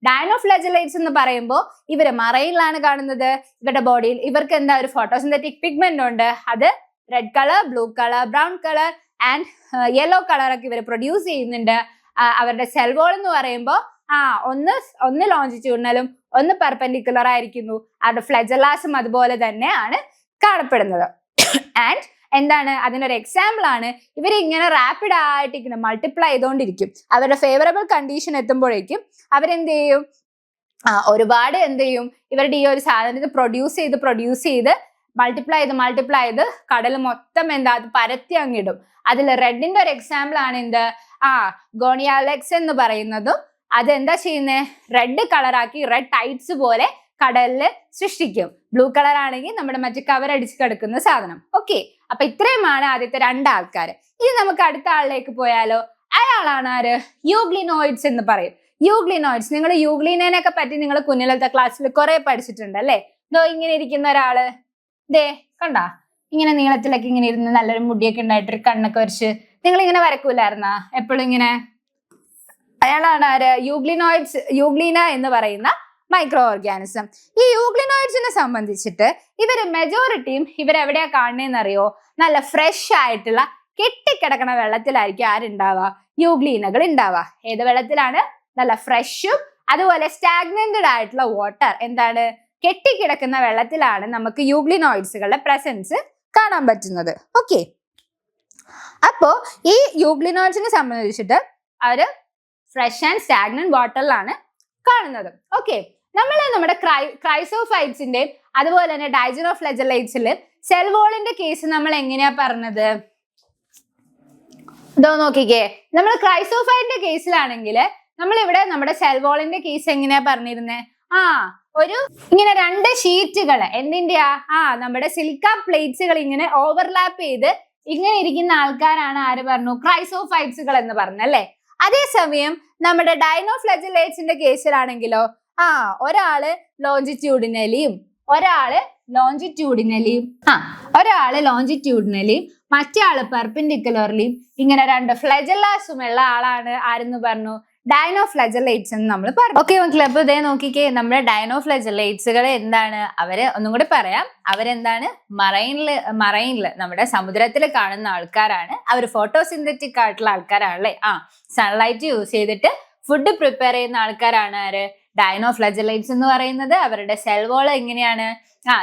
[SPEAKER 1] ഡൈനോഫ്ലെജലൈറ്റ്സ് എന്ന് പറയുമ്പോൾ ഇവര് മറൈനിലാണ് കാണുന്നത്. ഇവരുടെ ബോഡിയിൽ ഇവർക്ക് എന്താ ഒരു ഫോട്ടോസിന്തറ്റിക് പിഗ്മെന്റ് ഉണ്ട്. അത് red colour, blue colour, brown colour and yellow കളറൊക്കെ ഇവർ പ്രൊഡ്യൂസ് ചെയ്യുന്നുണ്ട്. അവരുടെ സെൽ വോൾ എന്ന് പറയുമ്പോൾ ഒന്ന് ലോഞ്ചിറ്റ്യൂഡിനലും ഒന്ന് പെർപെൻഡിക്കുലർ ആയിരിക്കുന്നു. അവരുടെ ഫ്ലെജലാസും അതുപോലെ തന്നെയാണ് കാണപ്പെടുന്നത്. ആൻഡ് എന്താണ് അതിനൊരു എക്സാമ്പിൾ ആണ് ഇവർ ഇങ്ങനെ റാപ്പിഡ് ആയിട്ട് ഇങ്ങനെ മൾട്ടിപ്ലൈ ചെയ്തുകൊണ്ടിരിക്കും. അവരുടെ ഫേവറബിൾ കണ്ടീഷൻ എത്തുമ്പോഴേക്കും അവരെന്ത് ചെയ്യും? ഒരുപാട് ഇവരുടെ ഈ ഒരു സാധനത്തിന് പ്രൊഡ്യൂസ് ചെയ്ത് മൾട്ടിപ്ലൈ ചെയ്ത് കടൽ മൊത്തം അത് പരത്തി അങ്ങിടും. അതിൽ റെഡിന്റെ ഒരു എക്സാമ്പിൾ ആണ് ഗോണിയാലെക്സ് എന്ന് പറയുന്നതും. അതെന്താ ചെയ്യുന്നത്? റെഡ് കളറാക്കി റെഡ് ടൈറ്റ്സ് പോലെ കടലില് സൃഷ്ടിക്കും. ബ്ലൂ കളർ ആണെങ്കിൽ നമ്മുടെ മറ്റു കവർ അടിച്ച് കിടക്കുന്ന സാധനം. ഓക്കെ, അപ്പൊ ഇത്രയുമാണ് ആദ്യത്തെ രണ്ടാൾക്കാർ. ഇനി നമുക്ക് അടുത്ത ആളിലേക്ക് പോയാലോ? അയാളാണ് ആര്? യൂഗ്ലിനോയിഡ്സ് എന്ന് പറയും. യൂഗ്ലിനോയിഡ്സ്, നിങ്ങൾ യൂഗ്ലിനൊക്കെ പറ്റി നിങ്ങൾ കുഞ്ഞിലത്തെ ക്ലാസ്സിൽ കുറെ പഠിച്ചിട്ടുണ്ട് അല്ലേ? ഇങ്ങനെ ഇരിക്കുന്ന ഒരാള് കണ്ടാ, ഇങ്ങനെ നീളത്തിലൊക്കെ ഇങ്ങനെ ഇരുന്ന് നല്ലൊരു മുടിയൊക്കെ ഉണ്ടായിട്ടൊരു കണ്ണൊക്കെ വരച്ച് നിങ്ങൾ ഇങ്ങനെ വരക്കൂലായിരുന്നാ എപ്പോഴും ഇങ്ങനെ? അയാളാണ് ആര്? യൂഗ്ലിന എന്ന് പറയുന്ന മൈക്രോ ഓർഗാനിസം. ഈ യൂഗ്ലിനോയിഡ്സിനെ സംബന്ധിച്ചിട്ട് മെജോറിറ്റിയും ഇവരെവിടെയാ കാണുന്നതെന്നറിയോ? നല്ല ഫ്രഷ് ആയിട്ടുള്ള കെട്ടിക്കിടക്കണ വെള്ളത്തിലായിരിക്കും ആരുണ്ടാവുക? യൂഗ്ലീനകൾ ഉണ്ടാവുക. ഏത് വെള്ളത്തിലാണ്? നല്ല ഫ്രഷും അതുപോലെ സ്റ്റാഗ്നന്റഡ് ആയിട്ടുള്ള വാട്ടർ, കെട്ടിക്കിടക്കുന്ന വെള്ളത്തിലാണ് നമുക്ക് യൂഗ്ലിനോയിഡ്സുകളുടെ പ്രസൻസ് കാണാൻ പറ്റുന്നത്. ഓക്കെ, അപ്പോ ഈ യൂഗ്ലിനോയിഡ്സിനെ സംബന്ധിച്ചിട്ട് അവര് ഫ്രഷ് ആൻഡ് സ്റ്റാഗ്നന്റ് വാട്ടറിലാണ് കാണുന്നത്. ഓക്കെ, നമ്മുടെ ക്രൈസോഫൈറ്റ്സിന്റെയും അതുപോലെ തന്നെ ഡൈജനോഫ്ലെജലൈറ്റ്സിലെ സെൽ വോളിന്റെ കേസ് നമ്മൾ എങ്ങനെയാ പറഞ്ഞത്? നോക്കിക്കേ, നമ്മൾ ക്രൈസോഫൈറ്റിന്റെ കേസിലാണെങ്കിൽ നമ്മളിവിടെ നമ്മുടെ സെൽ വോളിന്റെ കേസ് എങ്ങനെയാ പറഞ്ഞിരുന്നേ? ഒരു ഇങ്ങനെ രണ്ട് ഷീറ്റുകൾ നമ്മുടെ സിലിക്ക പ്ലേറ്റ്സുകൾ ഇങ്ങനെ ഓവർലാപ്പ് ചെയ്ത് ഇങ്ങനെ ഇരിക്കുന്ന ആൾക്കാരാണ് ആര് പറഞ്ഞു? ക്രൈസോഫൈറ്റ്സുകൾ എന്ന് പറഞ്ഞല്ലേ? അതേസമയം നമ്മുടെ ഡൈനോഫ്ലെജലേറ്റ്സിന്റെ കേസിലാണെങ്കിലോ ഒരാള് ലോഞ്ചിറ്റ്യൂഡിനലിയും മറ്റേ ആള് പെർപെൻഡിക്കുലർലിയും ഇങ്ങനെ രണ്ട് ഫ്ലെജലാസും ഉള്ള ആളാണ് ആരെന്ന് പറഞ്ഞു? ഡൈനോഫ്ലെജലേറ്റ്സ് എന്ന് നമ്മൾ പറഞ്ഞു. ഓക്കെ മക്കളെ, അപ്പൊ ഇതേ നോക്കിക്കേ, നമ്മുടെ ഡൈനോഫ്ലെജലേറ്റ്സുകളെ അവര് ഒന്നും കൂടി പറയാം. അവരെന്താണ്? മറൈനില് നമ്മുടെ സമുദ്രത്തിൽ കാണുന്ന ആൾക്കാരാണ്. അവർ ഫോട്ടോസിന്തറ്റിക് ആയിട്ടുള്ള ആൾക്കാരാണല്ലേ? സൺലൈറ്റ് യൂസ് ചെയ്തിട്ട് ഫുഡ് പ്രിപ്പയർ ചെയ്യുന്ന ആൾക്കാരാണ് ആര്? ഡൈനോഫ്ലെജലേറ്റ്സ് എന്ന് പറയുന്നത്. അവരുടെ സെൽ വോൾ എങ്ങനെയാണ്?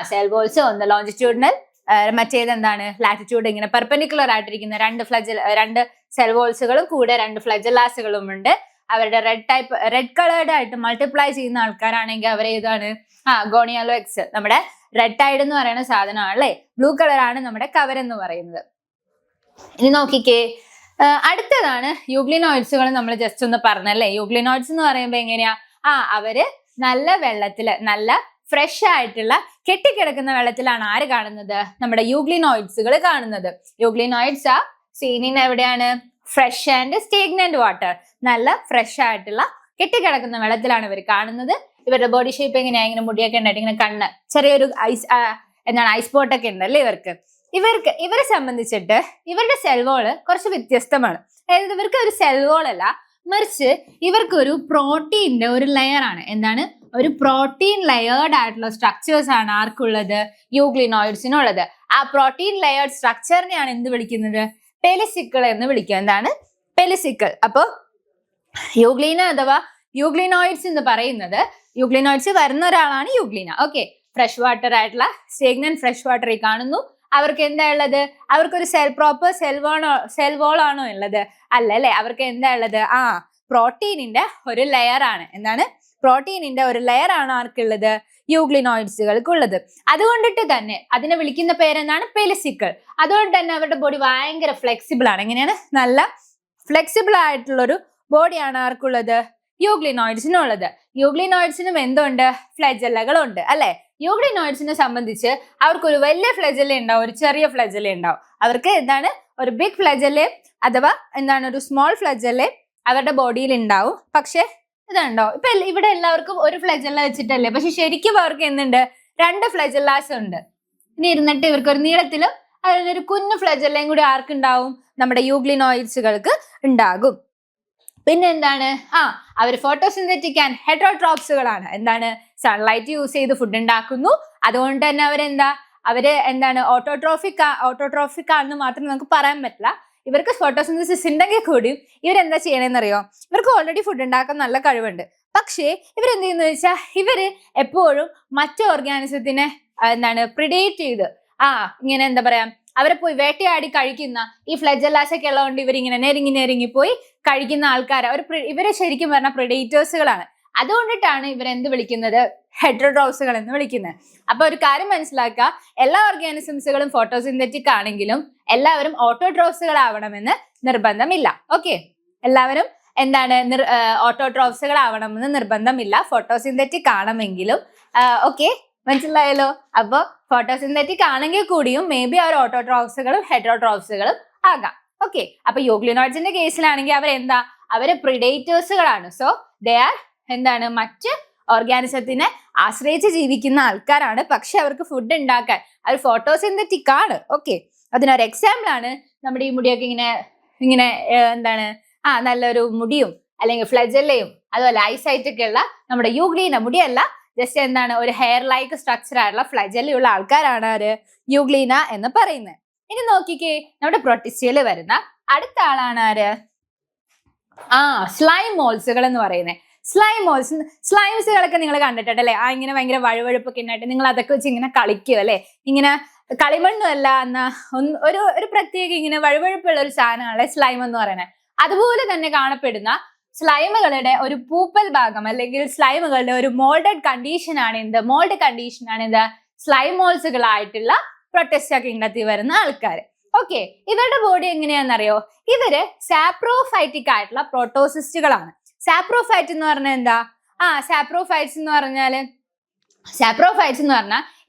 [SPEAKER 1] സെൽ വോൾസ് ഒന്ന് ലോഞ്ചിറ്റ്യൂഡിനൽ, മറ്റേത് ലാറ്റിറ്റ്യൂഡ് ഇങ്ങനെ പെർപെൻഡിക്കുലർ ആയിട്ടിരിക്കുന്ന രണ്ട് സെൽ വോൾസുകളും കൂടെ രണ്ട് ഫ്ലെജലാസുകളും ഉണ്ട്. അവരുടെ റെഡ് കളേർഡ് ആയിട്ട് മൾട്ടിപ്ലൈ ചെയ്യുന്ന ആൾക്കാരാണെങ്കിൽ അവരേതാണ്? ഗോണിയാലോക്സ്. നമ്മുടെ റെഡ് ടൈഡ് എന്ന് പറയുന്ന സാധനമാണ് അല്ലേ? ബ്ലൂ കളറാണ് നമ്മുടെ കവർ എന്ന് പറയുന്നത്. ഇനി നോക്കിക്കേ, അടുത്തതാണ് യൂഗ്ലിനോയിഡ്സുകൾ. നമ്മൾ ജസ്റ്റ് ഒന്ന് പറഞ്ഞല്ലേ? യൂഗ്ലിനോയിഡ്സ് എന്ന് പറയുമ്പോൾ എങ്ങനെയാ? അവര് നല്ല വെള്ളത്തില്, നല്ല ഫ്രഷ് ആയിട്ടുള്ള കെട്ടിക്കിടക്കുന്ന വെള്ളത്തിലാണ് ആര് കാണുന്നത്? നമ്മുടെ യൂഗ്ലിനോയിഡ്സുകൾ കാണുന്നത്. യൂഗ്ലിനോയിഡ്സ് സീൻ എവിടെയാണ്? Fresh and stagnant water. നല്ല ഫ്രഷ് ആയിട്ടുള്ള കെട്ടിക്കിടക്കുന്ന വെള്ളത്തിലാണ് ഇവർ കാണുന്നത്. ഇവരുടെ ബോഡി ഷേപ്പ് എങ്ങനെയാ? ഇങ്ങനെ മുടിയൊക്കെ ഉണ്ടായിട്ട് ഇങ്ങനെ കണ്ണ്, ചെറിയൊരു ഐസ് പോട്ടൊക്കെ ഉണ്ടല്ലേ ഇവരെ സംബന്ധിച്ചിട്ട് ഇവരുടെ സെൽ വോള് കുറച്ച് വ്യത്യസ്തമാണ്. അതായത് ഇവർക്ക് ഒരു സെൽ വോൾ അല്ല, മറിച്ച് ഇവർക്കൊരു പ്രോട്ടീന്റെ ഒരു ലെയർ ആണ്. ഒരു പ്രോട്ടീൻ ലെയേർഡ് ആയിട്ടുള്ള സ്ട്രക്ചേഴ്സ് ആണ് ആർക്കുള്ളത്? യൂഗ്ലിനോയിഡ്സിനുള്ളത്. ആ പ്രോട്ടീൻ ലെയേർഡ് സ്ട്രക്ചറിനെയാണ് എന്ത് വിളിക്കുന്നത്? പെലിസിക്കിൾ എന്ന് വിളിക്കുക. പെലിസിക്കിൾ. അപ്പൊ യൂഗ്ലീന അഥവാ യൂഗ്ലിനോയിഡ്സ് എന്ന് പറയുന്നത്, യൂഗ്ലിനോയിഡ്സ് വരുന്ന ഒരാളാണ് യൂഗ്ലീന. ഓക്കെ, ഫ്രഷ് വാട്ടർ ആയിട്ടുള്ള സ്റ്റേഗ്നന്റ് ഫ്രഷ് വാട്ടറിൽ കാണുന്നു. അവർക്ക് എന്താ ഉള്ളത്? അവർക്കൊരു പ്രോപ്പർ സെൽ വോൾ ആണോ ഉള്ളത്? അല്ല അല്ലെ? അവർക്ക് എന്താ ഉള്ളത്? പ്രോട്ടീനിന്റെ ഒരു ലെയർ ആണ്. പ്രോട്ടീനിന്റെ ഒരു ലെയർ ആണ് ആർക്കുള്ളത്? യൂഗ്ലിനോയിഡ്സുകൾക്കുള്ളത്. അതുകൊണ്ടിട്ട് തന്നെ അതിനെ വിളിക്കുന്ന പേരെന്താണ്? പെലിസിക്കിൾ. അതുകൊണ്ട് തന്നെ അവരുടെ ബോഡി ഭയങ്കര ഫ്ലെക്സിബിൾ ആണ്. എങ്ങനെയാണ്? നല്ല ഫ്ലെക്സിബിൾ ആയിട്ടുള്ളൊരു ബോഡിയാണ് ആർക്കുള്ളത്? യൂഗ്ലിനോയിഡ്സിനുള്ളത്. യൂഗ്ലിനോയിഡ്സിനും എന്തുണ്ട്? ഫ്ലെജല്ലകളുണ്ട് അല്ലെ? യൂഗ്ലിനോയിഡ്സിനെ സംബന്ധിച്ച് അവർക്കൊരു വലിയ ഫ്ലെജല്ല ഉണ്ടാവും, ഒരു ചെറിയ ഫ്ലെജല്ല ഉണ്ടാവും. അവർക്ക് എന്താണ്? ഒരു ബിഗ് ഫ്ലെജല്ലേ അഥവാ എന്താണ് ഒരു സ്മോൾ ഫ്ലെജല്ലേ അവരുടെ ബോഡിയിൽ ഉണ്ടാവും. പക്ഷെ ഇതുണ്ടോ, ഇപ്പൊ ഇവിടെ എല്ലാവർക്കും ഒരു ഫ്ലെജല്ല വെച്ചിട്ടല്ലേ, പക്ഷെ ശരിക്കും അവർക്ക് എന്തുണ്ട്? 2 ഫ്ലെജല്ലാസ് ഉണ്ട്. ഇനി ഇരുന്നിട്ട് ഇവർക്ക് ഒരു നീളത്തിലും അതിനൊരു കുഞ്ഞു ഫ്ലെജല്ലയും കൂടി ആർക്കുണ്ടാവും? നമ്മുടെ യൂഗ്ലിനോയിഡ്സുകൾക്ക് ഉണ്ടാകും. പിന്നെ എന്താണ്? അവർ ഫോട്ടോസിന്തറ്റിക് ആൻഡ് ഹെറ്ററോട്രോപ്സുകളാണ്. എന്താണ്? സൺലൈറ്റ് യൂസ് ചെയ്ത് ഫുഡ് ഉണ്ടാക്കുന്നു. അതുകൊണ്ട് തന്നെ അവര് എന്താണ്? ഓട്ടോട്രോഫിക് ആണെന്ന് മാത്രം നമുക്ക് പറയാൻ പറ്റില്ല. ഇവർക്ക് ഫോട്ടോസിന്തസിസ് ഉണ്ടെങ്കിൽ കൂടിയും ഇവരെന്താ ചെയ്യണമെന്നറിയോ? ഇവർക്ക് ഓൾറെഡി ഫുഡ് ഉണ്ടാക്കാൻ നല്ല കഴിവുണ്ട്. പക്ഷേ ഇവരെന്ത് ചെയ്യുന്ന വെച്ചാൽ ഇവര് എപ്പോഴും മറ്റു ഓർഗാനിസത്തിനെ പ്രിഡേറ്റ് ചെയ്ത് ഇങ്ങനെ എന്താ പറയാ, അവരെ പോയി വേട്ടയാടി കഴിക്കുന്ന ഈ ഫ്ലെജല്ലാസ് ഒക്കെ ഉള്ളതുകൊണ്ട് ഇവരിങ്ങനെ നെരുങ്ങി പോയി കഴിക്കുന്ന ആൾക്കാർ. ഇവരെ ശരിക്കും പറഞ്ഞ പ്രിഡേറ്റേഴ്സുകളാണ്. അതുകൊണ്ടിട്ടാണ് ഇവരെന്ത് വിളിക്കുന്നത്? ഹെറ്ററോട്രോപ്സുകൾ എന്ന് വിളിക്കുന്നത്. അപ്പൊ ഒരു കാര്യം മനസ്സിലാക്കുക, എല്ലാ ഓർഗാനിസംസുകളും ഫോട്ടോസിന്തറ്റിക് ആണെങ്കിലും എല്ലാവരും ഓട്ടോട്രോപ്സുകൾ ആവണമെന്ന് നിർബന്ധമില്ല. ഓക്കെ, എല്ലാവരും ഓട്ടോട്രോപ്സുകൾ ആവണമെന്ന് നിർബന്ധമില്ല. ഫോട്ടോസിന്തറ്റിക് ആണെങ്കിലും ഓക്കെ, മനസ്സിലായല്ലോ. അപ്പൊ ഫോട്ടോസിന്തറ്റിക് ആണെങ്കിൽ കൂടിയും മേ ബി അവർ ഓട്ടോട്രോപ്സുകളും ഹെറ്ററോട്രോപ്സുകളും ആകാം. ഓക്കെ, അപ്പൊ യൂഗ്ലിനോയിഡ്സിന്റെ കേസിലാണെങ്കിൽ അവര് പ്രിഡേറ്റേഴ്സുകളാണ്. സോ ദേ ആർ മറ്റ് ഓർഗാനിസത്തിനെ ആശ്രയിച്ച് ജീവിക്കുന്ന ആൾക്കാരാണ്. പക്ഷെ അവർക്ക് ഫുഡ് ഉണ്ടാക്കാൻ അവർ ഫോട്ടോസിന്തറ്റിക് ആണ്. ഓക്കെ, അതിനൊരു എക്സാമ്പിൾ ആണ് നമ്മുടെ ഈ മുടിയൊക്കെ ഇങ്ങനെ നല്ലൊരു മുടിയും അല്ലെങ്കിൽ ഫ്ലെജല്ലയും അതുപോലെ ഐസൈറ്റ് ഒക്കെ ഉള്ള നമ്മുടെ യൂഗ്ലീന മുടിയല്ല, ജസ്റ്റ് ഒരു ഹെയർ ലൈക്ക് സ്ട്രക്ചർ ആയിട്ടുള്ള ഫ്ലെജല്ലയുള്ള ആൾക്കാരാണ് യൂഗ്ലീന എന്ന് പറയുന്നത്. ഇനി നോക്കിക്കേ, നമ്മുടെ പ്രൊട്ടിസ്റ്റയിൽ വരുന്ന അടുത്ത ആളാണ് സ്ലൈം മോൾസുകൾ എന്ന് പറയുന്നത്. സ്ലൈംസുകളൊക്കെ നിങ്ങൾ കണ്ടിട്ടുണ്ടല്ലേ? ഇങ്ങനെ ഭയങ്കര വഴുവഴുപ്പൊക്കെ ഉണ്ടായിട്ട് നിങ്ങൾ അതൊക്കെ വെച്ച് ഇങ്ങനെ കളിക്കും അല്ലെ? ഇങ്ങനെ കളിമണ്ണും അല്ല എന്നാ ഒരു പ്രത്യേക ഇങ്ങനെ വഴുവഴുപ്പുള്ള ഒരു സാധനമാണ് സ്ലൈം എന്ന് പറയുന്നത്. അതുപോലെ തന്നെ കാണപ്പെടുന്ന സ്ലൈമുകളുടെ ഒരു പൂപ്പൽ ഭാഗം അല്ലെങ്കിൽ സ്ലൈമുകളുടെ ഒരു മോൾഡ് കണ്ടീഷൻ ആണ് സ്ലൈമോൾസുകളായിട്ടുള്ള പ്രൊട്ടിസ്റ്റ കിങ്ഡത്തിൽ വരുന്ന ആൾക്കാർ. ഓക്കെ, ഇവരുടെ ബോഡി എങ്ങനെയാണെന്നറിയോ? ഇവര് സാപ്രോഫൈറ്റിക് ആയിട്ടുള്ള പ്രോട്ടോസിസ്റ്റുകളാണ്. സാപ്രോഫൈറ്റ് എന്ന് പറഞ്ഞാൽ സാപ്രോഫൈറ്റ്സ് എന്ന് പറഞ്ഞാൽ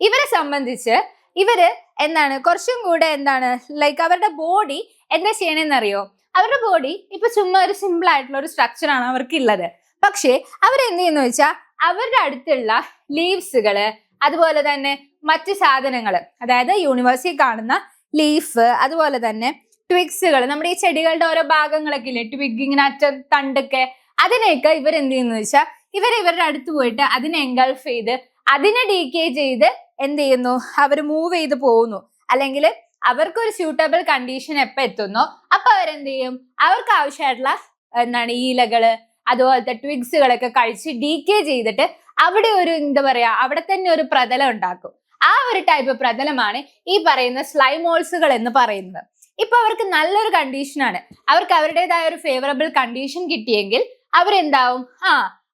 [SPEAKER 1] ഇവരെ സംബന്ധിച്ച് ഇവര് കുറച്ചും കൂടെ ലൈക്ക് അവരുടെ ബോഡി എന്താ ചെയ്യണമെന്നറിയോ? അവരുടെ ബോഡി ഇപ്പൊ ചുമ്മാ ഒരു സിമ്പിൾ ആയിട്ടുള്ള ഒരു സ്ട്രക്ചർ ആണ് അവർക്കുള്ളത്. പക്ഷേ അവരെന്ത് ചെയ്യുന്ന വെച്ചാൽ അവരുടെ അടുത്തുള്ള ലീവ്സുകള് അതുപോലെ തന്നെ മറ്റു സാധനങ്ങള്, അതായത് യൂണിവേഴ്സിൽ കാണുന്ന ലീഫ് അതുപോലെ തന്നെ ട്വിഗ്സുകൾ, നമ്മുടെ ഈ ചെടികളുടെ ഓരോ ഭാഗങ്ങളൊക്കെ ഇല്ലേ, ട്വിഗ് ഇങ്ങനെ തണ്ടൊക്കെ, അതിനെയൊക്കെ ഇവരെന്ത് ചെയ്യുന്ന വെച്ചാൽ ഇവരുടെ അടുത്ത് പോയിട്ട് അതിനെ എൻഗൾഫ് ചെയ്ത് അതിനെ ഡീക്കേ ചെയ്ത് എന്ത് ചെയ്യുന്നു? അവർ മൂവ് ചെയ്ത് പോകുന്നു. അല്ലെങ്കിൽ അവർക്കൊരു സ്യൂട്ടബിൾ കണ്ടീഷൻ എപ്പോൾ എത്തുന്നോ അപ്പൊ അവരെന്ത് ചെയ്യും? അവർക്ക് ആവശ്യമായിട്ടുള്ള ഇലകള് അതുപോലത്തെ ട്വിഗ്സുകളൊക്കെ കഴിച്ച് ഡീക്കേ ചെയ്തിട്ട് അവിടെ ഒരു അവിടെ തന്നെ ഒരു പ്രതലം ഉണ്ടാക്കും. ആ ഒരു ടൈപ്പ് പ്രതലമാണ് ഈ പറയുന്ന സ്ലൈമോൾസുകൾ എന്ന് പറയുന്നത്. ഇപ്പൊ അവർക്ക് നല്ലൊരു കണ്ടീഷനാണ്, അവർക്ക് അവരുടേതായ ഒരു ഫേവറബിൾ കണ്ടീഷൻ കിട്ടിയെങ്കിൽ അവരെന്താവും?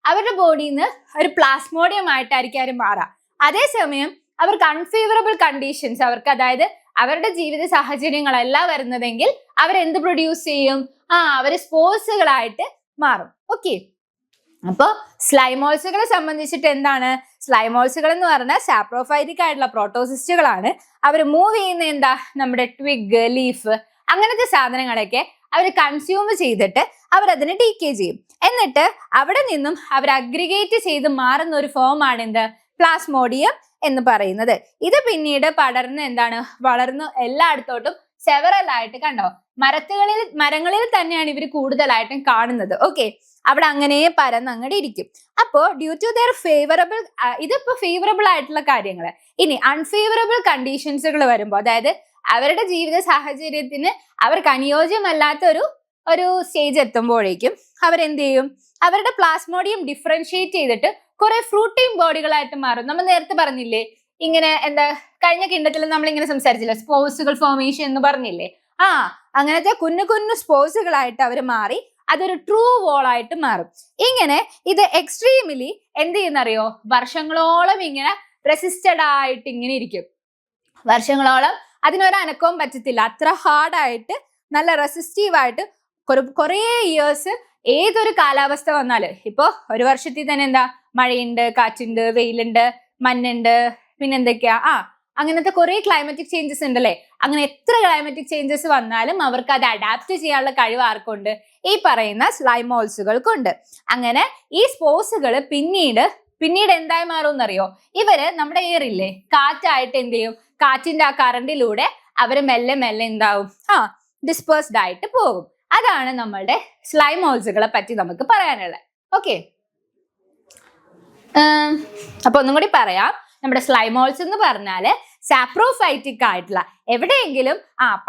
[SPEAKER 1] അവരുടെ ബോഡിയിൽ നിന്ന് ഒരു പ്ലാസ്മോഡിയം ആയിട്ടായിരിക്കും അവർ മാറാം. അതേസമയം അവർക്ക് അൺഫേവറബിൾ കണ്ടീഷൻസ്, അവർക്ക് അതായത് അവരുടെ ജീവിത സാഹചര്യങ്ങളല്ല വരുന്നതെങ്കിൽ അവരെന്ത് പ്രൊഡ്യൂസ് ചെയ്യും? അവര് സ്പോർട്സുകളായിട്ട് മാറും. ഓക്കെ, അപ്പൊ സ്ലൈമോൾസുകളെ സംബന്ധിച്ചിട്ട് സ്ലൈമോൾസുകൾ എന്ന് പറഞ്ഞാൽ സാപ്രോഫൈറ്റിക് ആയിട്ടുള്ള പ്രോട്ടോസിസ്റ്റുകളാണ്. അവർ മൂവ് ചെയ്യുന്ന നമ്മുടെ ട്വിഗ്, ലീഫ് അങ്ങനത്തെ സാധനങ്ങളൊക്കെ അവർ കൺസ്യൂം ചെയ്തിട്ട് അവരതിനെ ഡീക്കേ ചെയ്യും. എന്നിട്ട് അവിടെ നിന്നും അവർ അഗ്രിഗേറ്റ് ചെയ്ത് മാറുന്ന ഒരു ഫോമാണ് പ്ലാസ്മോഡിയം എന്ന് പറയുന്നത്. ഇത് പിന്നീട് പടർന്ന് വളർന്നു എല്ലായിടത്തോട്ടും സെവറൽ ആയിട്ട് കണ്ടോ, മരങ്ങളിൽ തന്നെയാണ് ഇവർ കൂടുതലായിട്ടും കാണുന്നത്. ഓക്കെ, അവിടെ അങ്ങനെ പരന്നങ്ങടെ ഇരിക്കും. അപ്പോ ഡ്യൂ ടു ദെയർ ഫേവറബിൾ, ഇതിപ്പോ ഫേവറബിൾ ആയിട്ടുള്ള കാര്യങ്ങൾ. ഇനി അൺഫേവറബിൾ കണ്ടീഷൻസുകൾ വരുമ്പോൾ, അതായത് അവരുടെ ജീവിത സാഹചര്യത്തിന് അവർക്ക് അനുയോജ്യമല്ലാത്ത ഒരു സ്റ്റേജ് എത്തുമ്പോഴേക്കും അവരെന്ത് ചെയ്യും? അവരുടെ പ്ലാസ്മോഡിയം ഡിഫറൻഷിയേറ്റ് ചെയ്തിട്ട് കുറെ ഫ്രൂട്ടിംഗ് ബോഡികളായിട്ട് മാറും. നമ്മൾ നേരത്തെ പറഞ്ഞില്ലേ, ഇങ്ങനെ കഴിഞ്ഞ കിണ്ടത്തിൽ നമ്മൾ ഇങ്ങനെ സംസാരിച്ചില്ല, സ്പോസുകൾ ഫോർമേഷൻ എന്ന് പറഞ്ഞില്ലേ? അങ്ങനത്തെ കുഞ്ഞു സ്പോസുകളായിട്ട് അവർ മാറി അതൊരു ട്രൂ വോൾ ആയിട്ട് മാറും. ഇങ്ങനെ ഇത് എക്സ്ട്രീമിലി എന്ത് ചെയ്യുന്നറിയോ, വർഷങ്ങളോളം ഇങ്ങനെ റെസിസ്റ്റഡ് ആയിട്ട് ഇങ്ങനെ ഇരിക്കും. വർഷങ്ങളോളം അതിനൊരു അനക്കവും പറ്റത്തില്ല. അത്ര ഹാർഡായിട്ട് നല്ല റെസിസ്റ്റീവ് ആയിട്ട് കുറേ ഇയേഴ്സ് ഏതൊരു കാലാവസ്ഥ വന്നാല്, ഇപ്പൊ ഒരു വർഷത്തിൽ തന്നെ എന്താ മഴയുണ്ട്, കാറ്റുണ്ട്, വെയിലുണ്ട്, മഞ്ഞുണ്ട്, പിന്നെന്തൊക്കെയാ അങ്ങനത്തെ കുറെ ക്ലൈമറ്റിക് ചേഞ്ചസ് ഉണ്ടല്ലേ. അങ്ങനെ എത്ര ക്ലൈമറ്റിക് ചേഞ്ചസ് വന്നാലും അവർക്ക് അത് അഡാപ്റ്റ് ചെയ്യാനുള്ള കഴിവ് ആർക്കുണ്ട്? ഈ പറയുന്ന സ്ലൈം മോൾസുകൾക്കുണ്ട്. അങ്ങനെ ഈ സ്പോർസുകൾ പിന്നീട് എന്തായി മാറും എന്നറിയോ? ഇവര് നമ്മുടെ എയർ ഇല്ലേ, കാറ്റായിട്ട് എന്ത് ചെയ്യും? കാറ്റിന്റെ ആ കറണ്ടിലൂടെ അവര് മെല്ലെ മെല്ലെ എന്താവും? ഡിസ്പേഴ്സ്ഡ് ആയിട്ട് പോകും. അതാണ് നമ്മളുടെ സ്ലൈം മോൾസുകളെ പറ്റി നമുക്ക് പറയാനുള്ളത്. ഓക്കെ, അപ്പൊ ഒന്നും കൂടി പറയാം. നമ്മുടെ സ്ലൈം മോൾസ് എന്ന് പറഞ്ഞാല് സാപ്രോഫൈറ്റിക് ആയിട്ടുള്ള, എവിടെയെങ്കിലും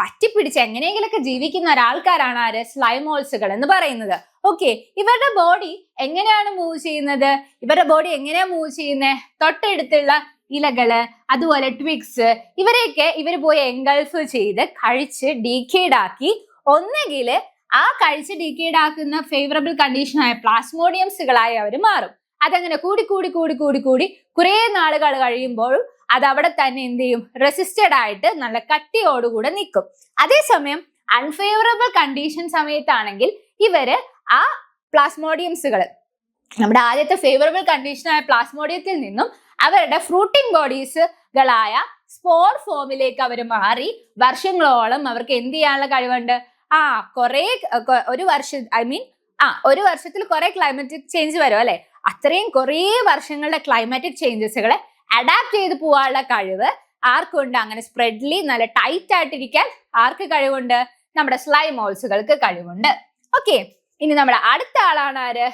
[SPEAKER 1] പറ്റിപ്പിടിച്ച് എങ്ങനെയെങ്കിലൊക്കെ ജീവിക്കുന്ന ഒരാൾക്കാരാണ് ആര്? സ്ലൈം മോൾസുകൾ എന്ന് പറയുന്നത്. ഓക്കെ, ഇവരുടെ ബോഡി എങ്ങനെയാണ് മൂവ് ചെയ്യുന്നത്? ഇവരുടെ ബോഡി എങ്ങനെയാ മൂവ് ചെയ്യുന്നത്? തൊട്ടടുത്തുള്ള ഇലകള്, അതുപോലെ ട്വിഗ്സ്, ഇവരെയൊക്കെ ഇവർ പോയി എൻഗൾഫ് ചെയ്ത് കഴിച്ച് ഡീക്കേഡ് ആക്കി, ഒന്നുകിൽ ആ കഴിച്ച് ഡീക്കേഡ് ആക്കുന്ന ഫേവറബിൾ കണ്ടീഷനായ പ്ലാസ്മോഡിയംസുകളായി അവർ മാറും. അതങ്ങനെ കൂടി കൂടി കൂടി കൂടി കൂടി കുറെ നാളുകൾ കഴിയുമ്പോൾ അത് അവിടെ തന്നെ എന്ത് ചെയ്യും? റെസിസ്റ്റഡ് ആയിട്ട് നല്ല കട്ടിയോടുകൂടെ നിൽക്കും. അതേസമയം അൺഫേവറബിൾ കണ്ടീഷൻ സമയത്താണെങ്കിൽ ഇവര് ആ പ്ലാസ്മോഡിയംസുകൾ, നമ്മുടെ ആദ്യത്തെ ഫേവറബിൾ കണ്ടീഷനായ പ്ലാസ്മോഡിയത്തിൽ നിന്നും അവരുടെ ഫ്രൂട്ടിംഗ് ബോഡീസുകളായ സ്പോർ ഫോമിലേക്ക് അവർ മാറി വർഷങ്ങളോളം അവർക്ക് എന്ത് ചെയ്യാനുള്ള കഴിവുണ്ട്? ഒരു വർഷത്തിൽ കുറെ ക്ലൈമറ്റിക് ചേഞ്ച് വരും അല്ലെ. അത്രയും കുറേ വർഷങ്ങളുടെ ക്ലൈമാറ്റിക് ചേഞ്ചസുകളെ അഡാപ്റ്റ് ചെയ്ത് പോകാനുള്ള കഴിവ് ആർക്കുണ്ട്? അങ്ങനെ സ്പ്രെഡ്ലി നല്ല ടൈറ്റ് ആയിട്ടിരിക്കാൻ ആർക്ക് കഴിവുണ്ട്? നമ്മുടെ സ്ലൈം മോൾസുകൾക്ക് കഴിവുണ്ട്. ഓക്കെ, ഇനി നമ്മുടെ അടുത്ത ആളാണ് ആര്?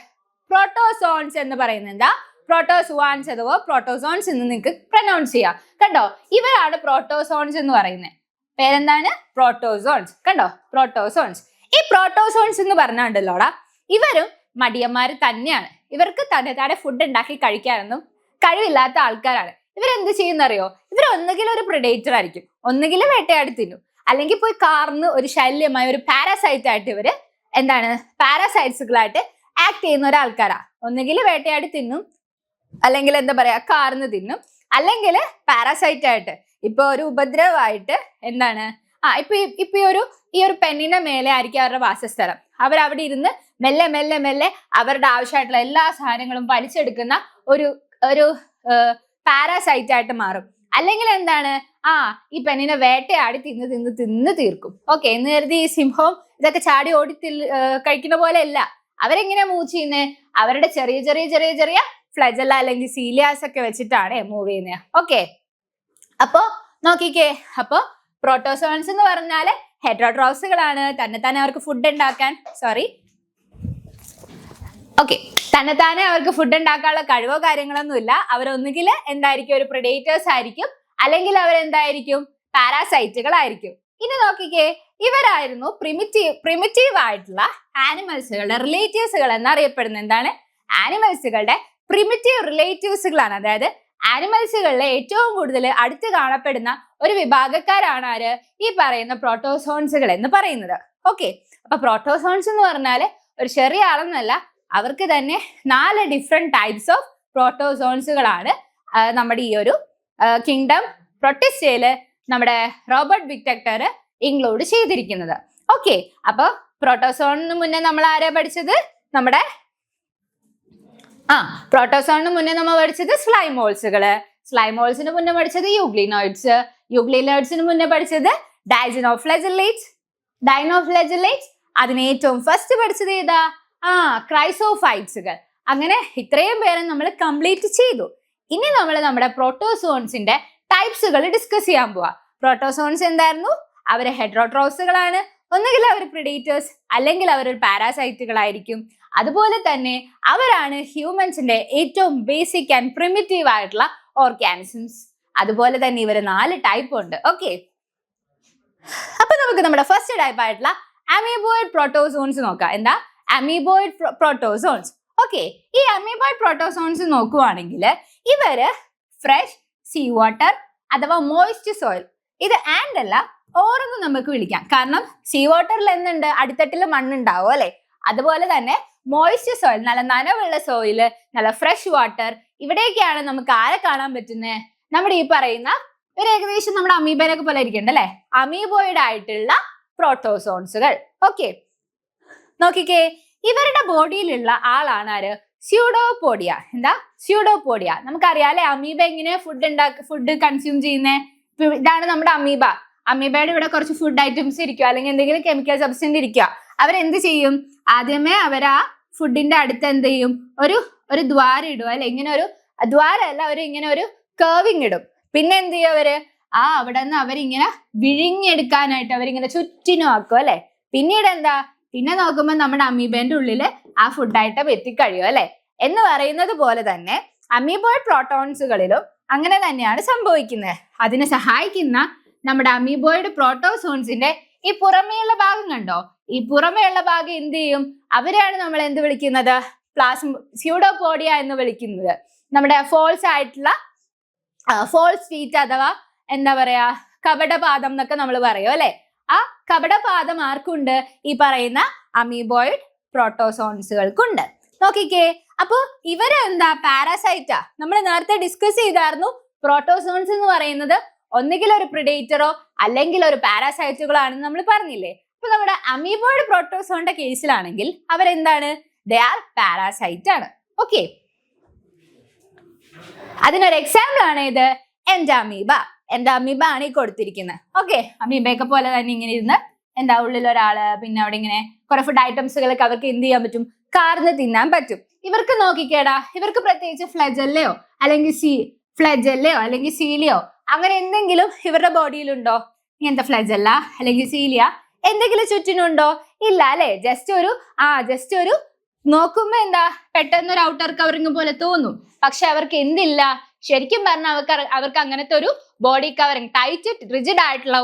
[SPEAKER 1] പ്രോട്ടോസോൺസ് എന്ന് പറയുന്നത്. എന്താ? പ്രോട്ടോസോൺസ് അഥവാ പ്രോട്ടോസോൺസ് എന്ന് നിങ്ങൾക്ക് പ്രൊനൗൺസ് ചെയ്യാം. കണ്ടോ, ഇവരാണ് പ്രോട്ടോസോൺസ് എന്ന് പറയുന്നത്. പേരെന്താണ്? പ്രോട്ടോസോൺസ്. കണ്ടോ, പ്രോട്ടോസോൺസ്. ഈ പ്രോട്ടോസോൺസ് എന്ന് പറഞ്ഞാണ്ടല്ലോടാ, ഇവരും മടിയന്മാര് തന്നെയാണ്. ഇവർക്ക് തന്നെ ഫുഡ് ഉണ്ടാക്കി കഴിക്കാനൊന്നും കഴിവില്ലാത്ത ആൾക്കാരാണ്. ഇവരെന്ത് ചെയ്യുന്നറിയോ? ഇവർ ഒന്നുകിൽ ഒരു പ്രിഡേറ്റർ ആയിരിക്കും, ഒന്നുകിൽ വേട്ടയാടി തിന്നും, അല്ലെങ്കിൽ പോയി കാർന്ന് ഒരു ശല്യമായ ഒരു പാരാസൈറ്റ് ആയിട്ട് ഇവര് പാരാസൈറ്റ്സുകളായിട്ട് ആക്ട് ചെയ്യുന്ന ഒരാൾക്കാരാ. ഒന്നുകിൽ വേട്ടയാടി തിന്നും, അല്ലെങ്കിൽ എന്താ പറയാ കാർന്ന് തിന്നും, അല്ലെങ്കിൽ പാരാസൈറ്റ് ആയിട്ട് ഇപ്പൊ ഒരു ഉപദ്രവമായിട്ട് എന്താണ് ഇപ്പൊ ഈ ഒരു പെണ്ണിന്റെ മേലെ ആയിരിക്കും അവരുടെ വാസസ്ഥലം. അവരവിടെ ഇരുന്ന് മെല്ലെ മെല്ലെ മെല്ലെ അവരുടെ ആവശ്യമായിട്ടുള്ള എല്ലാ സാധനങ്ങളും വലിച്ചെടുക്കുന്ന ഒരു പാരാസൈറ്റ് ആയിട്ട് മാറും. അല്ലെങ്കിൽ എന്താണ് ഈ പെണ്ണിനെ വേട്ടയാടി തിന്ന് തീർക്കും. ഓക്കെ, എന്ന് കരുതി ഈ സിംഹവും ഇതൊക്കെ ചാടി ഓടി കഴിക്കുന്ന പോലെ അല്ല. അവരെങ്ങനെയാ മൂവ് ചെയ്യുന്നത്? അവരുടെ ചെറിയ ചെറിയ ചെറിയ ചെറിയ ഫ്ലജല്ല അല്ലെങ്കിൽ സീലിയാസ് ഒക്കെ വെച്ചിട്ടാണ് മൂവ് ചെയ്യുന്നത്. ഓക്കെ, അപ്പോ നോക്കിക്കേ, അപ്പോ പ്രോട്ടോസോൺസ് എന്ന് പറഞ്ഞാല് ഹെറ്ററോട്രോഫ്സുകളാണ്. തന്നെ അവർക്ക് ഫുഡ് ഉണ്ടാക്കാൻ തന്നെത്താനെ അവർക്ക് ഫുഡ് ഉണ്ടാക്കാനുള്ള കഴിവോ കാര്യങ്ങളൊന്നും ഇല്ല. അവരൊന്നുകിൽ എന്തായിരിക്കും? ഒരു പ്രെഡേറ്റേഴ്സ് ആയിരിക്കും, അല്ലെങ്കിൽ അവരെന്തായിരിക്കും? പാരാസൈറ്റുകളായിരിക്കും. ഇനി നോക്കിക്കേ, ഇവരായിരുന്നു പ്രിമിറ്റീവ് ആയിട്ടുള്ള ആനിമൽസുകളുടെ റിലേറ്റീവ്സുകൾ എന്നറിയപ്പെടുന്നത്. എന്താണ്? ആനിമൽസുകളുടെ പ്രിമിറ്റീവ് റിലേറ്റീവ്സുകളാണ്. അതായത് ആനിമൽസുകളിലെ ഏറ്റവും കൂടുതൽ അടുത്ത് കാണപ്പെടുന്ന ഒരു വിഭാഗക്കാരാണ് ആര്? ഈ പറയുന്ന പ്രോട്ടോസോൺസുകൾ എന്ന് പറയുന്നത്. ഓക്കെ, അപ്പൊ പ്രോട്ടോസോൺസ് എന്ന് പറഞ്ഞാല് ഒരു ചെറിയ ആളൊന്നല്ല, അവർക്ക് തന്നെ 4 ഡിഫറെന്റ് ടൈപ്സ് ഓഫ് പ്രോട്ടോസോൺസുകളാണ് നമ്മുടെ ഈ ഒരു കിങ്ഡം പ്രൊട്ടിസ്റ്റയില് നമ്മുടെ റോബർട്ട് വിക്ടർ ഇൻക്ലൂഡ് ചെയ്തിരിക്കുന്നത്. ഓക്കെ, അപ്പൊ പ്രോട്ടോസോണിന് മുന്നേ നമ്മൾ ആരാ പഠിച്ചത്? പ്രോട്ടോസോണിന് മുന്നേ നമ്മൾ പഠിച്ചത് സ്ലൈം മോൾസുകള്. സ്ലൈം മോൾസിന് മുന്നേ പഠിച്ചത് യൂഗ്ലിനോയിഡ്സ്. യൂഗ്ലിനോയിഡ്സിന് മുന്നേ പഠിച്ചത് ഡൈനോഫ്ലെജലേറ്റ്സ്. അതിന് ഏറ്റവും ഫസ്റ്റ് പഠിച്ചത് ഏതാ? ക്രൈസോഫൈറ്റ്സുകൾ. അങ്ങനെ ഇത്രയും പേരെ നമ്മൾ കംപ്ലീറ്റ് ചെയ്തു. ഇനി നമ്മൾ നമ്മുടെ പ്രോട്ടോസോൺസിന്റെ ടൈപ്സുകൾ ഡിസ്കസ് ചെയ്യാൻ പോവാ. പ്രോട്ടോസോൺസ് എന്തായിരുന്നു? അവര് ഹെറ്ററോട്രോഫ്സുകളാണ്. ഒന്നുകിൽ അവർ പ്രിഡേറ്റേഴ്സ്, അല്ലെങ്കിൽ അവർ പാരാസൈറ്റുകളായിരിക്കും. അതുപോലെ തന്നെ അവരാണ് ഹ്യൂമൻസിന്റെ ഏറ്റവും ബേസിക് ആൻഡ് പ്രിമിറ്റീവ് ആയിട്ടുള്ള ഓർഗാനിസംസ്. അതുപോലെ തന്നെ ഇവര് 4 ടൈപ്പ് ഉണ്ട്. ഓക്കെ, അപ്പൊ നമുക്ക് നമ്മുടെ ഫസ്റ്റ് ടൈപ്പ് ആയിട്ടുള്ള അമീബോയിഡ് പ്രോട്ടോസോൺസ് നോക്കാം. എന്താ? അമീബോയിഡ് പ്രോട്ടോസോൺസ്. ഓക്കെ, ഈ അമീബോയിഡ് പ്രോട്ടോസോൺസ് നോക്കുവാണെങ്കിൽ ഇവര് ഫ്രഷ് സീ വാട്ടർ അഥവാ മോയിസ്റ്റ് സോയിൽ, ഇത് ആൻഡ് അല്ല ഓറെന്ന് നമുക്ക് വിളിക്കാം. കാരണം സീ വാട്ടറിൽ എന്തുണ്ട്? അടിത്തട്ടിൽ മണ്ണുണ്ടാവും അല്ലെ. അതുപോലെ തന്നെ മോയ്സ്റ്റ് സോയിൽ, നല്ല നനവുള്ള സോയില്, നല്ല ഫ്രഷ് വാട്ടർ, ഇവിടെയൊക്കെയാണ് നമുക്ക് ആരെ കാണാൻ പറ്റുന്നത്? നമ്മുടെ ഈ പറയുന്ന ഒരു ഏകദേശം നമ്മുടെ അമീബേനൊക്കെ പോലെ ഇരിക്കണ്ട അല്ലെ, അമീബോയിഡ് ആയിട്ടുള്ള പ്രോട്ടോസോൺസുകൾ. ഓക്കെ, നോക്കിക്കേ, ഇവരുടെ ബോഡിയിലുള്ള ആളാണ് ആര്? സ്യൂഡോപോഡിയ. എന്താ? സ്യൂഡോപോഡിയ. നമുക്കറിയാലേ അമീബ എങ്ങനെ ഫുഡ് കൺസ്യൂം ചെയ്യുന്നേ? ഇതാണ് നമ്മുടെ അമീബ. അമീബയുടെ ഇവിടെ കുറച്ച് ഫുഡ് ഐറ്റംസ് ഇരിക്കുക, അല്ലെങ്കിൽ എന്തെങ്കിലും കെമിക്കൽ സബ്സ്റ്റൻസ് ഇരിക്കുക. അവരെന്ത് ചെയ്യും? ആദ്യമേ അവർ ആ ഫുഡിന്റെ അടുത്ത് എന്ത് ചെയ്യും? ഒരു ദ്വാരം ഇടുക, അല്ലെ? ഇങ്ങനെ ഒരു ദ്വാരമല്ല, ഇങ്ങനെ ഒരു കർവിങ് ഇടും. പിന്നെ എന്ത് ചെയ്യും അവര്? അവിടെ നിന്ന് അവരിങ്ങനെ വിഴുങ്ങിയെടുക്കാനായിട്ട് അവരിങ്ങനെ ചുറ്റിനും ആക്കും, അല്ലെ? പിന്നീട് എന്താ? പിന്നെ നോക്കുമ്പോൾ നമ്മുടെ അമീബേന്റെ ഉള്ളില് ആ ഫുഡ് ഐറ്റം എത്തിക്കഴിയും, അല്ലെ? എന്ന് പറയുന്നത് പോലെ തന്നെ അമീബോയിഡ് പ്രോട്ടോൺസുകളിലും അങ്ങനെ തന്നെയാണ് സംഭവിക്കുന്നത്. അതിനെ സഹായിക്കുന്ന നമ്മുടെ അമീബോയിഡ് പ്രോട്ടോസോൺസിന്റെ ഈ പുറമേയുള്ള ഭാഗം കണ്ടോ? ഈ പുറമേയുള്ള ഭാഗം എന്ത് ചെയ്യും? അവരെയാണ് നമ്മൾ എന്ത് വിളിക്കുന്നത്? സ്യൂഡോപോഡിയ എന്ന് വിളിക്കുന്നത്. നമ്മുടെ ഫോൾസ് ആയിട്ടുള്ള ഫോൾസ് ഫീറ്റ് അഥവാ എന്താ പറയാ, കപടപാദം എന്നൊക്കെ നമ്മൾ പറയും, അല്ലെ? ആ കപടപാദം ആർക്കുണ്ട്? ഈ പറയുന്ന അമീബോയിഡ് പ്രോട്ടോസോൺസുകൾക്കുണ്ട്. നോക്കിക്കേ, അപ്പൊ ഇവരെന്താ? പാരാസൈറ്റാ. നമ്മൾ നേരത്തെ ഡിസ്കസ് ചെയ്തായിരുന്നു, പ്രോട്ടോസോൺസ് എന്ന് പറയുന്നത് ഒന്നുകിൽ ഒരു പ്രിഡേറ്ററോ അല്ലെങ്കിൽ ഒരു പാരാസൈറ്റുകളോ ആണെന്ന് നമ്മൾ പറഞ്ഞില്ലേ. അപ്പൊ നമ്മുടെ അമീബോയിഡ് പ്രോട്ടോസോണിന്റെ കേസിലാണെങ്കിൽ അവരെന്താണ്? ദേ ആർ പാരാസൈറ്റ് ആണ്. ഓക്കെ, അതിനൊരു എക്സാമ്പിൾ ആണ് ഇത് എൻഡാമീബ. എൻഡാമീബ ആണ് ഈ കൊടുത്തിരിക്കുന്നത്. ഓക്കെ, അമീബയൊക്കെ പോലെ തന്നെ ഇങ്ങനെ ഇരുന്ന് എന്താ ഉള്ളിൽ ഒരാള്, പിന്നെ അവിടെ ഇങ്ങനെ കുറെ ഫുഡ് ഐറ്റംസുകളൊക്കെ അവർക്ക് എന്ത് ചെയ്യാൻ പറ്റും? കാർന്ന് തിന്നാൻ പറ്റും. ഇവർക്ക് നോക്കിക്കേടാ, ഇവർക്ക് പ്രത്യേകിച്ച് ഫ്ലെജല്ലയോ അല്ലെങ്കിൽ സീലിയോ അങ്ങനെ എന്തെങ്കിലും ഇവരുടെ ബോഡിയിലുണ്ടോ? ഇങ്ങനത്തെ ഫ്ലെജല്ല അല്ലെങ്കിൽ സീലിയ എന്തെങ്കിലും ചുറ്റിനുണ്ടോ? ഇല്ല, അല്ലെ? ജസ്റ്റ് ഒരു നോക്കുമ്പോ എന്താ പെട്ടെന്നൊരു ഔട്ടർ കവറിങ് പോലെ തോന്നും. പക്ഷെ അവർക്ക് എന്തില്ല? ശരിക്കും പറഞ്ഞാൽ അവർക്ക് അങ്ങനത്തെ ഒരു ബോഡി കവറിങ്, ടൈറ്റ് റിജിഡ് ആയിട്ടുള്ള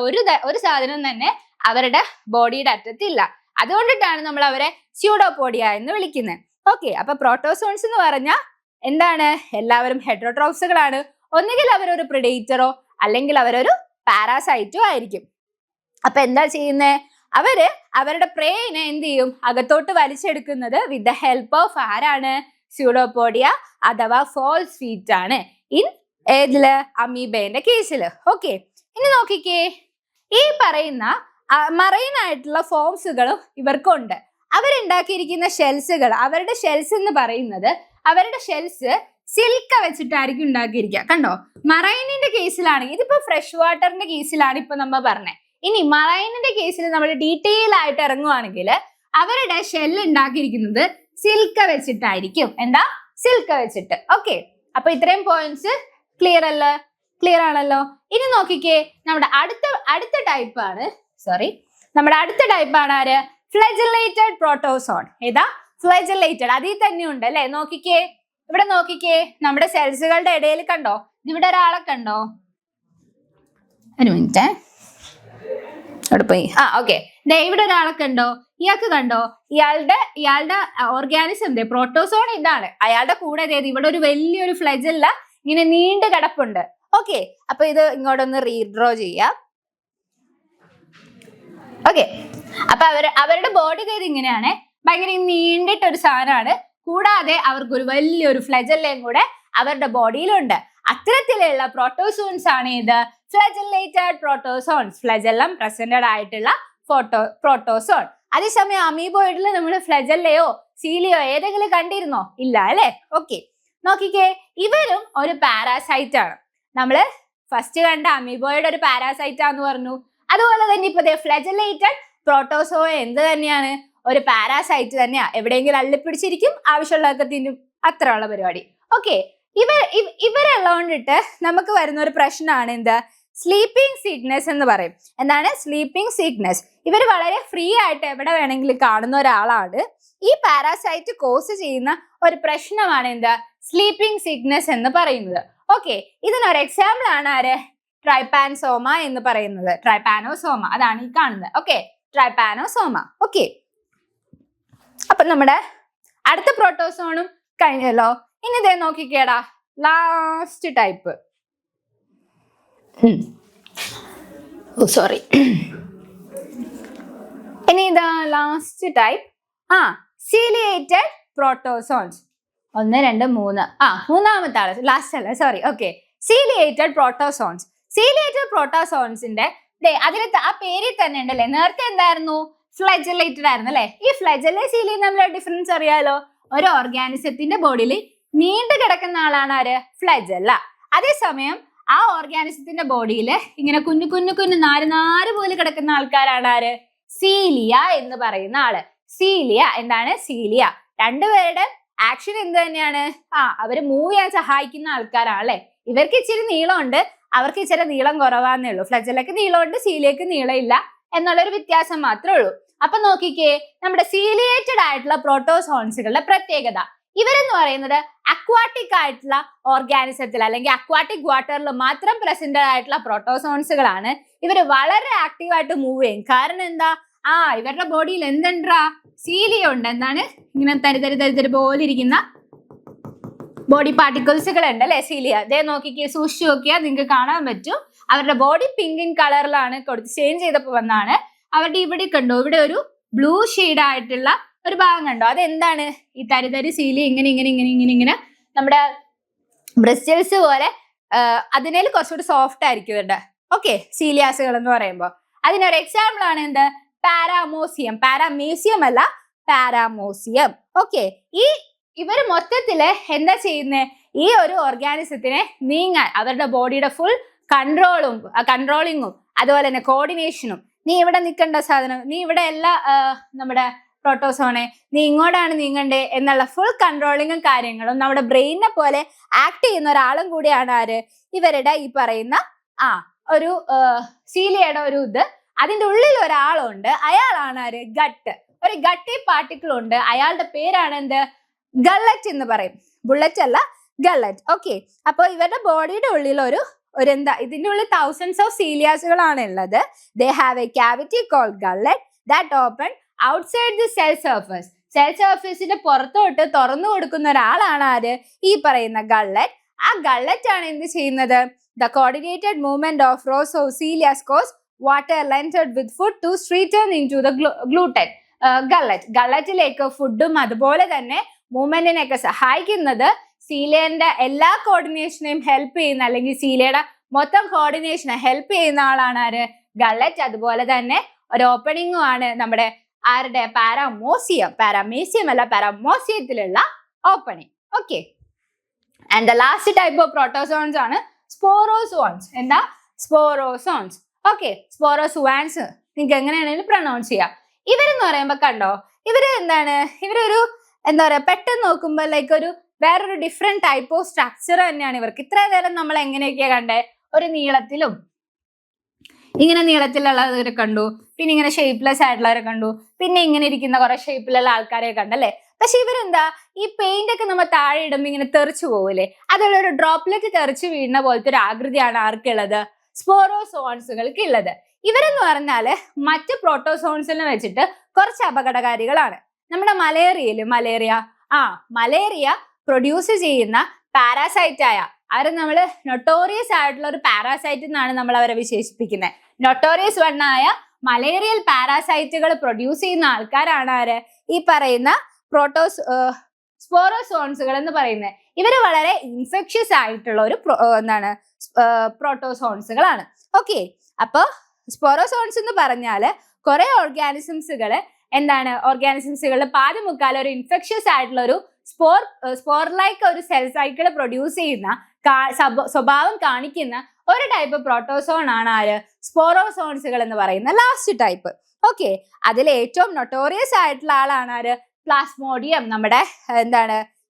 [SPEAKER 1] ഒരു സാധനം തന്നെ അവരുടെ ബോഡിയുടെ അറ്റത്തില്ല. അതുകൊണ്ടിട്ടാണ് നമ്മൾ അവരെ സ്യൂഡോപോഡിയ എന്ന് വിളിക്കുന്നത്. ഓക്കെ, അപ്പൊ പ്രോട്ടോസോൺസ് എന്ന് പറഞ്ഞാൽ എന്താണ്? എല്ലാവരും ഹെറ്ററോട്രോഫ്സുകളാണ്. ഒന്നുകിൽ അവരൊരു പ്രിഡേറ്ററോ അല്ലെങ്കിൽ അവരൊരു പാരാസൈറ്റോ ആയിരിക്കും. അപ്പൊ എന്താ ചെയ്യുന്നേ? അവരുടെ പ്രേയിനെ എന്ത് ചെയ്യും? അകത്തോട്ട് വലിച്ചെടുക്കുന്നത് വിത്ത് ദ ഹെൽപ്പ് ഓഫ് ആരാണ്? സ്യൂഡോപോഡിയ അഥവാ ഫോൾസ് ഫീറ്റ് ആണ് ഏതില്? അമീബേന്റെ കേസില്. ഓക്കെ, ഇനി നോക്കിക്കേ, ഈ പറയുന്ന മറൈൻ ആയിട്ടുള്ള ഫോംസുകളും ഇവർക്കുണ്ട്. അവരുണ്ടാക്കിയിരിക്കുന്ന ഷെൽസുകൾ, അവരുടെ ഷെൽസ് എന്ന് പറയുന്നത്, അവരുടെ ഷെൽസ് സിൽക്ക വെച്ചിട്ടായിരിക്കും ഉണ്ടാക്കിയിരിക്കുക. കണ്ടോ? മറൈനിന്റെ കേസിലാണെങ്കിൽ, ഇതിപ്പോ ഫ്രഷ് വാട്ടറിന്റെ കേസിലാണ് ഇപ്പൊ നമ്മൾ പറഞ്ഞത്. ഇനി മറൈനിന്റെ കേസിൽ നമ്മൾ ഡീറ്റെയിൽ ആയിട്ട് ഇറങ്ങുവാണെങ്കിൽ അവരുടെ ഷെല്ല് ഉണ്ടാക്കിയിരിക്കുന്നത് സിൽക്ക വെച്ചിട്ടായിരിക്കും. എന്താ? സിൽക്ക വെച്ചിട്ട്. ഓക്കെ, അപ്പൊ ഇത്രയും പോയിന്റ്സ് ക്ലിയർ ആണല്ലോ. ഇനി നോക്കിക്കേ, നമ്മുടെ അടുത്ത ടൈപ്പ് ആണ് ആര്? ഫ്ലെജലേറ്റഡ് പ്രോട്ടോസോൺ. ഏതാ? ഫ്ലെജലേറ്റഡ്. അതിൽ തന്നെ ഉണ്ട്, അല്ലെ? നോക്കിക്കേ, ഇവിടെ നോക്കിക്കേ, നമ്മുടെ സെൽസുകളുടെ ഇടയിൽ കണ്ടോ? ഇവിടെ ഒരാളെ കണ്ടോ? ഒരു മിനിറ്റ്, അവിടെ പോയി. ഓക്കെ, ഇവിടെ ഒരാളെ കണ്ടോ? ഇയാൾക്ക് കണ്ടോ? ഇയാളുടെ ഓർഗാനിസം പ്രോട്ടോസോൺ ഇതാണ്. അയാളുടെ കൂടെ ഇവിടെ ഒരു വലിയൊരു ഫ്ലെജല്ല ഇങ്ങനെ നീണ്ടു കിടപ്പുണ്ട്. ഓക്കെ, അപ്പൊ ഇത് ഇങ്ങോട്ടൊന്ന് റീഡ്രോ ചെയ്യാം. ഓക്കെ, അപ്പൊ അവരുടെ ബോഡി ഇങ്ങനെയാണ്, ഭയങ്കര നീണ്ടിട്ടൊരു സാധനമാണ്. കൂടാതെ അവർക്കൊരു വലിയൊരു ഫ്ലെജല്ലയും കൂടെ അവരുടെ ബോഡിയിലുണ്ട്. അത്തരത്തിലുള്ള പ്രോട്ടോസോൺസ് ആണ് ഇത് ഫ്ലെജലേറ്റഡ് പ്രോട്ടോസോൺസ്. ഫ്ലെജല്ലം പ്രസന്റഡ് ആയിട്ടുള്ള പ്രോട്ടോസോൺ. അതേസമയം അമീബോയിഡിൽ നമ്മൾ ഫ്ലെജല്ലയോ സീലിയോ ഏതെങ്കിലും കണ്ടിരുന്നോ? ഇല്ല, അല്ലെ? ഓക്കെ, നോക്കിക്കേ, ഇവരും ഒരു പാരാസൈറ്റ് ആണ്. നമ്മള് ഫസ്റ്റ് കണ്ട അമീബോയിഡ് ഒരു പാരാസൈറ്റ് ആന്ന് പറഞ്ഞു. അതുപോലെ തന്നെ ഇപ്പൊ ഫ്ലെജലേറ്റഡ് പ്രോട്ടോസോ എന്ത് തന്നെയാണ്? ഒരു പാരാസൈറ്റ് തന്നെയാ. എവിടെയെങ്കിലും അള്ളിപ്പിടിച്ചിരിക്കും, ആവശ്യമുള്ളതൊക്കെ തിന്നും, അത്ര ഉള്ള പരിപാടി. ഓക്കെ, ഇവരുള്ളതുകൊണ്ടിട്ട് നമുക്ക് വരുന്ന ഒരു പ്രശ്നമാണ് എന്ത്? സ്ലീപ്പിംഗ് സിക്നെസ് എന്ന് പറയും. എന്താണ് സ്ലീപ്പിംഗ് സിക്നെസ്? ഇവർ വളരെ ഫ്രീ ആയിട്ട് എവിടെ വേണമെങ്കിലും കാണുന്ന ഒരാളാണ്. ഈ പാരാസൈറ്റ് കോസ് ചെയ്യുന്ന ഒരു പ്രശ്നമാണ് എന്ത്? സ്ലീപ്പിംഗ് സിക്നെസ് എന്ന് പറയുന്നത്. ഓക്കെ, ഇതിനൊരു എക്സാമ്പിൾ ആണ് ആര്? ട്രൈപ്പാനോസോമ എന്ന് പറയുന്നത്. ട്രൈപ്പാനോസോമ, അതാണ് ഈ കാണുന്നത്. ഓക്കെ, ട്രൈപ്പാനോസോമ. ഓക്കെ, അപ്പൊ നമ്മുടെ അടുത്ത പ്രോട്ടോസോണും കഴിഞ്ഞല്ലോ. ഇനി ഇതേ നോക്കിക്കേടാ, ലാസ്റ്റ് ടൈപ്പ്. സോറി, ഇനി ഇതാ ലാസ്റ്റ് ടൈപ്പ്. സീലിയേറ്റഡ് പ്രോട്ടോസോൺസ്. 1 2 3 മൂന്നാമത്തെ ആള് ലാസ്റ്റ് അല്ല, sorry. Okay, ciliated protozoans. Ciliated പ്രോട്ടോസോൺസിന്റെ അതിന് ആ പേരിൽ തന്നെ ഉണ്ടല്ലേ, നേരത്തെ എന്തായിരുന്നു, ഫ്ലജലേറ്റഡ് ആയിരുന്നു അല്ലെ. ഈ ഫ്ലജലെ സീലിയും തമ്മിലുള്ള ഡിഫറൻസ് അറിയാലോ. ഒരു ഓർഗാനിസത്തിന്റെ ബോഡിയിൽ നീണ്ടു കിടക്കുന്ന ആളാണ് ആര്, ഫ്ലജല്ല. അതേസമയം ആ ഓർഗാനിസത്തിന്റെ ബോഡിയിൽ ഇങ്ങനെ കുഞ്ഞു കുഞ്ഞു കുഞ്ഞു നാര് പോലെ കിടക്കുന്ന ആൾക്കാരാണ് ആര്, സീലിയ എന്ന് പറയുന്ന ആള്. സീലിയ എന്താണ്, സീലിയ. രണ്ടുപേരുടെ ആക്ഷൻ എന്ത് തന്നെയാണ്, അവര് മൂവ് ചെയ്യാൻ സഹായിക്കുന്ന ആൾക്കാരാണ് അല്ലെ. ഇവർക്ക് ഇച്ചിരി നീളമുണ്ട്, അവർക്ക് ഇച്ചിരി നീളം കുറവാന്നേ ഉള്ളൂ. ഫ്ലജലക്ക് നീളമുണ്ട്, സീലിയക്ക് നീളം ഇല്ല എന്നുള്ളൊരു വ്യത്യാസം മാത്രമേ ഉള്ളൂ. അപ്പൊ നോക്കിക്കേ, നമ്മുടെ സീലിയേറ്റഡ് ആയിട്ടുള്ള പ്രോട്ടോസോൺസുകളുടെ പ്രത്യേകത, ഇവരെന്ന് പറയുന്നത് അക്വാട്ടിക് ആയിട്ടുള്ള ഓർഗാനിസത്തിൽ അല്ലെങ്കിൽ അക്വാട്ടിക് വാട്ടറിൽ മാത്രം പ്രസന്റ് ആയിട്ടുള്ള പ്രോട്ടോസോൺസുകളാണ്. ഇവര് വളരെ ആക്റ്റീവായിട്ട് മൂവ് ചെയ്യും. കാരണം എന്താ, ഇവരുടെ ബോഡിയിൽ എന്തുണ്ടാ, സീലിയ ഉണ്ട്. എന്താണ്, ഇങ്ങനെ തരി പോലെ ഇരിക്കുന്ന ബോഡി പാർട്ടിക്കിൾസുകൾ ഉണ്ട് അല്ലെ, സീലിയ. അതേ നോക്കിക്കേ, സൂക്ഷിച്ചു നോക്കിയാൽ നിങ്ങൾക്ക് കാണാൻ പറ്റും. അവരുടെ ബോഡി പിങ്ക് ഇൻ കളറിലാണ് കൊടുത്ത് ചേഞ്ച് ചെയ്തപ്പോൾ വന്നാണ്. അവരുടെ ഇവിടെ കണ്ടോ, ഇവിടെ ഒരു ബ്ലൂ ഷെയ്ഡ് ആയിട്ടുള്ള ഒരു ഭാഗം കണ്ടോ, അതെന്താണ്, ഈ തരി സീലി ഇങ്ങനെ നമ്മുടെ ബ്രസ്റ്റൽസ് പോലെ അതിനേൽ കുറച്ചുകൂടി സോഫ്റ്റ് ആയിരിക്കും ഇവരുടെ. ഓക്കെ, സീലിയാസുകൾ എന്ന് പറയുമ്പോൾ അതിനൊരു എക്സാമ്പിൾ ആണ് എന്ത്, പാരാമോസിയം. പാരാമീസിയം അല്ല, പാരാമോസിയം. ഓക്കെ, ഇവർ മൊത്തത്തില് എന്താ ചെയ്യുന്നത്, ഈ ഒരു ഓർഗാനിസത്തിനെ നീങ്ങാൻ അവരുടെ ബോഡിയുടെ ഫുൾ കൺട്രോളിങ്ങും അതുപോലെ തന്നെ കോർഡിനേഷനും. നീ ഇവിടെ നിൽക്കേണ്ട സാധനം, നീ ഇവിടെ എല്ലാ നമ്മുടെ പ്രോട്ടോസോണെ നീ ഇങ്ങോട്ടാണ് നീങ്ങണ്ടേ എന്നുള്ള ഫുൾ കൺട്രോളിങ്ങും കാര്യങ്ങളും നമ്മുടെ ബ്രെയിനിനെ പോലെ ആക്ട് ചെയ്യുന്ന ഒരാളും കൂടിയാണ് ആര്, ഇവരുടെ ഈ പറയുന്ന ഒരു സീലിയയുടെ ഒരു അതിന്റെ ഉള്ളിൽ ഒരാളുണ്ട്, അയാളാണ് ആര്, ഗട്ട്. ഒരു ഗട്ടി പാർട്ടിക്കിൾ ഉണ്ട്, അയാളുടെ പേരാണ് എന്ത്, ഗള്ളറ്റ് എന്ന് പറയും. ബുള്ളറ്റ് അല്ല, ഗള്ളറ്റ്. ഓക്കെ, അപ്പൊ ഇവരുടെ ബോഡിയുടെ ഉള്ളിൽ ഒരു എന്താ, ഇതിന്റെ ഉള്ളിൽ തൗസൻഡ്സ് ഓഫ് സീലിയാസുകളാണ് ഉള്ളത്. They have a cavity called gullet that open outside the cell surface. Cell സർഫേസിന്റെ പുറത്തോട്ട് തുറന്നു കൊടുക്കുന്ന ഒരാളാണ് ആര്, ഈ പറയുന്ന ഗള്ളറ്റ്. ആ ഗള്ളറ്റ് ആണ് എന്ത് ചെയ്യുന്നത്, the coordinated movement of rows of cilia cause water ലെൻറ്റഡ് with food to stream in to the gullet. ഗള്ളറ്റിലേക്ക് ഫുഡും അതുപോലെ തന്നെ മൂവ്മെന്റിനെയൊക്കെ സഹായിക്കുന്നത് സീലിയന്റെ എല്ലാ കോർഡിനേഷനെയും ഹെൽപ്പ് ചെയ്യുന്ന, അല്ലെങ്കിൽ സീലിയയുടെ മൊത്തം കോർഡിനേഷനെ ഹെൽപ്പ് ചെയ്യുന്ന ആളാണ് ആര്, ഗള്ളറ്റ്. അതുപോലെ തന്നെ ഒരു ഓപ്പണിംഗും ആണ് നമ്മുടെ ആരുടെ, പാരാമീസിയം അല്ല, പാരാമോസിയത്തിലുള്ള opening. Okay, and the last type of protozoans ആണ് സ്പോറോസോൺസ്. എന്താ, സ്പോറോസോൺസ്. ഓക്കെ, സ്പോറോസുവാൻസ് നിങ്ങൾക്ക് എങ്ങനെയാണെങ്കിലും പ്രൊനൗൺസ് ചെയ്യാം. ഇവരെന്ന് പറയുമ്പോ കണ്ടോ, ഇവര് എന്താണ്, ഇവരൊരു എന്താ പറയാ, പെട്ടെന്ന് നോക്കുമ്പോൾ ലൈക്ക് ഒരു വേറൊരു ഡിഫറെന്റ് ടൈപ്പ് ഓഫ് സ്ട്രക്ചർ തന്നെയാണ് ഇവർക്ക്. ഇത്ര നേരം നമ്മൾ എങ്ങനെയൊക്കെയാ കണ്ടേ, ഒരു നീളത്തിലും ഇങ്ങനെ നീളത്തിലുള്ളവരെ കണ്ടു, പിന്നെ ഇങ്ങനെ ഷേപ്പ്ലെസ് ആയിട്ടുള്ളവരെ കണ്ടു, പിന്നെ ഇങ്ങനെ ഇരിക്കുന്ന കുറെ ഷേപ്പിലുള്ള ആൾക്കാരെ കണ്ടല്ലേ. പക്ഷെ ഇവരെന്താ, ഈ പെയിന്റ് ഒക്കെ നമ്മൾ താഴെ ഇടുമ്പോൾ ഇങ്ങനെ തെറിച്ചു പോകില്ലേ, അതുള്ള ഒരു ഡ്രോപ്ലെറ്റ് തെറിച്ചു വീഴുന്ന പോലത്തെ ഒരു ആകൃതിയാണ് ആർക്കുള്ളത്, സ്പോറോസോൺസുകൾക്ക് ഉള്ളത്. ഇവരെന്ന് പറഞ്ഞാല് മറ്റ് പ്രോട്ടോസോൺസിനെ വെച്ചിട്ട് കുറച്ച് അപകടകാരികളാണ്. നമ്മുടെ മലേറിയ പ്രൊഡ്യൂസ് ചെയ്യുന്ന പാരാസൈറ്റ് ആയ അവരെ നമ്മൾ നൊട്ടോറിയസ് ആയിട്ടുള്ള ഒരു പാരാസൈറ്റ് എന്നാണ് നമ്മൾ അവരെ വിശേഷിപ്പിക്കുന്നത്. നൊട്ടോറിയസ് ആയ മലേറിയൽ പാരാസൈറ്റുകൾ പ്രൊഡ്യൂസ് ചെയ്യുന്ന ആൾക്കാരാണ് ആര്, ഈ പറയുന്ന സ്പോറോസോൺസുകൾ എന്ന് പറയുന്നത്. ഇവര് വളരെ ഇൻഫെക്ഷ്യസ് ആയിട്ടുള്ള ഒരു പ്രോട്ടോസോൺസുകളാണ്. ഓക്കെ, അപ്പൊ സ്പോറോസോൺസ് എന്ന് പറഞ്ഞാല് കുറെ ഓർഗാനിസംസുകള് ഓർഗാനിസംസുകളുടെ പാതി മുക്കാൽ ഒരു ഇൻഫെക്ഷ്യസ് ആയിട്ടുള്ള ഒരു സ്പോർ ലൈക്ക് ഒരു സെൽ സൈക്കിൾ പ്രൊഡ്യൂസ് ചെയ്യുന്ന സ്വഭാവം കാണിക്കുന്ന ഒരു ടൈപ്പ് പ്രോട്ടോസോൺ ആണ് ആര്, സ്പോറോസോൺസുകൾ എന്ന് പറയുന്ന ലാസ്റ്റ് ടൈപ്പ്. ഓക്കെ, അതിൽ ഏറ്റവും നൊട്ടോറിയസ് ആയിട്ടുള്ള ആളാണ് ആര്, പ്ലാസ്മോഡിയം. നമ്മുടെ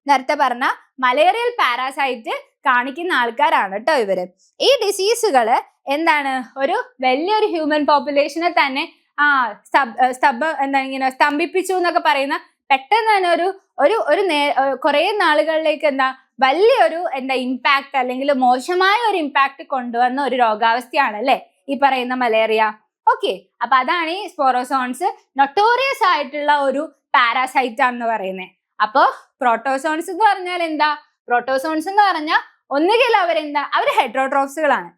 [SPEAKER 1] നേരത്തെ പറഞ്ഞ മലേറിയൽ പാരാസൈറ്റ് കാണിക്കുന്ന ആൾക്കാരാണ് കേട്ടോ ഇവര്. ഈ ഡിസീസുകള് ഒരു വലിയൊരു ഹ്യൂമൻ പോപ്പുലേഷനെ തന്നെ ഇങ്ങനെ സ്തംഭിപ്പിച്ചു എന്നൊക്കെ പറയുന്ന, പെട്ടെന്ന് തന്നെ ഒരു കുറെ നാളുകളിലേക്ക് വലിയൊരു ഇമ്പാക്ട് അല്ലെങ്കിൽ മോശമായ ഒരു ഇമ്പാക്ട് കൊണ്ടുവന്ന ഒരു രോഗാവസ്ഥയാണ് അല്ലെ ഈ പറയുന്ന മലേറിയ. ഓക്കെ, അപ്പൊ അതാണ് ഈ സ്പോറോസോൺസ് നൊട്ടോറിയസ് ആയിട്ടുള്ള ഒരു പാരാസൈറ്റ് ആണെന്ന് പറയുന്നത്. അപ്പൊ പ്രോട്ടോസോൺസ് എന്ന് പറഞ്ഞാൽ പ്രോട്ടോസോൺസ് എന്ന് പറഞ്ഞാൽ ഒന്നുകിൽ അവർ ഹെറ്ററോട്രോഫ്സുകളാണ്.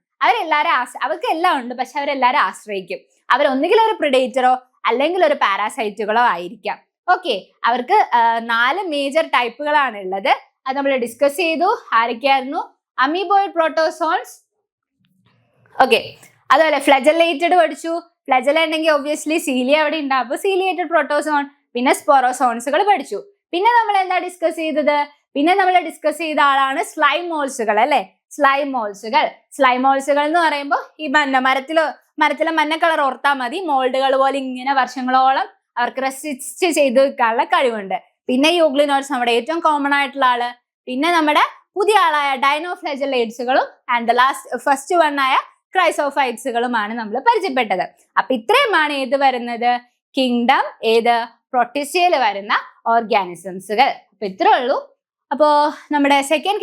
[SPEAKER 1] അവർക്ക് എല്ലാം ഉണ്ട്, പക്ഷെ അവരെല്ലാരും ആശ്രയിക്കും. അവരൊന്നുകിൽ ഒരു പ്രിഡേറ്ററോ അല്ലെങ്കിൽ ഒരു പാരാസൈറ്റുകളോ ആയിരിക്കാം. ഓക്കെ, അവർക്ക് 4 മേജർ ടൈപ്പുകളാണ് ഉള്ളത്. അത് നമ്മൾ ഡിസ്കസ് ചെയ്തു. ആരൊക്കെയായിരുന്നു? അമീബോയിഡ് പ്രോട്ടോസോൺസ്. ഓക്കെ, അതുപോലെ ഫ്ലജലേറ്റഡ് പഠിച്ചു. ഫ്ലജല ഉണ്ടെങ്കിൽ ഒബ്വിയസ്ലി സീലിയ അവിടെ ഉണ്ടാവും. അപ്പൊ സീലിയേറ്റഡ് പ്രോട്ടോസോൺ. പിന്നെ സ്പോറോസോൺസുകൾ പഠിച്ചു. പിന്നെ നമ്മൾ എന്താ ഡിസ്കസ് ചെയ്തത്? പിന്നെ നമ്മൾ ഡിസ്കസ് ചെയ്ത ആളാണ് സ്ലൈമോൾസുകൾ അല്ലെ? സ്ലൈമോൾസുകൾ എന്ന് പറയുമ്പോൾ ഈ മരത്തിലെ മഞ്ഞ കളർ ഓർത്താൽ മതി. മോൾഡുകൾ പോലെ ഇങ്ങനെ വർഷങ്ങളോളം അവർക്ക് റെസിസ്റ്റ് ചെയ്ത് വെക്കാനുള്ള കഴിവുണ്ട്. പിന്നെ യൂഗ്ലിനോട്സ് നമ്മുടെ ഏറ്റവും കോമൺ ആയിട്ടുള്ള ആള്. പിന്നെ നമ്മുടെ പുതിയ ആളായ ഡൈനോഫ്ലജലേറ്റ്സുകളും ആൻഡ് ഫസ്റ്റ് വൺ ആയ ക്രൈസോഫൈറ്റ്സുകളുമാണ് നമ്മൾ പരിചയപ്പെട്ടത്. അപ്പൊ ഇത്രയുമാണ് ഏത് വരുന്നത്? കിങ്ഡം ഏത്? പ്രൊട്ടിസ്റ്റയിൽ വരുന്ന ഓർഗാനിസംസുകൾ. അപ്പൊ ഇത്രേ ഉള്ളൂ. അപ്പോ നമ്മുടെ സെക്കൻഡ്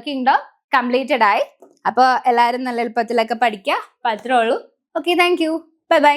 [SPEAKER 1] കിങ്ഡം കംപ്ലീറ്റഡ് ആയി. അപ്പോൾ എല്ലാവരും നല്ല എളുപ്പത്തിലൊക്കെ പഠിക്കുക. അപ്പൊ അത്രേ ഉള്ളൂ. Okay, thank you. Bye bye.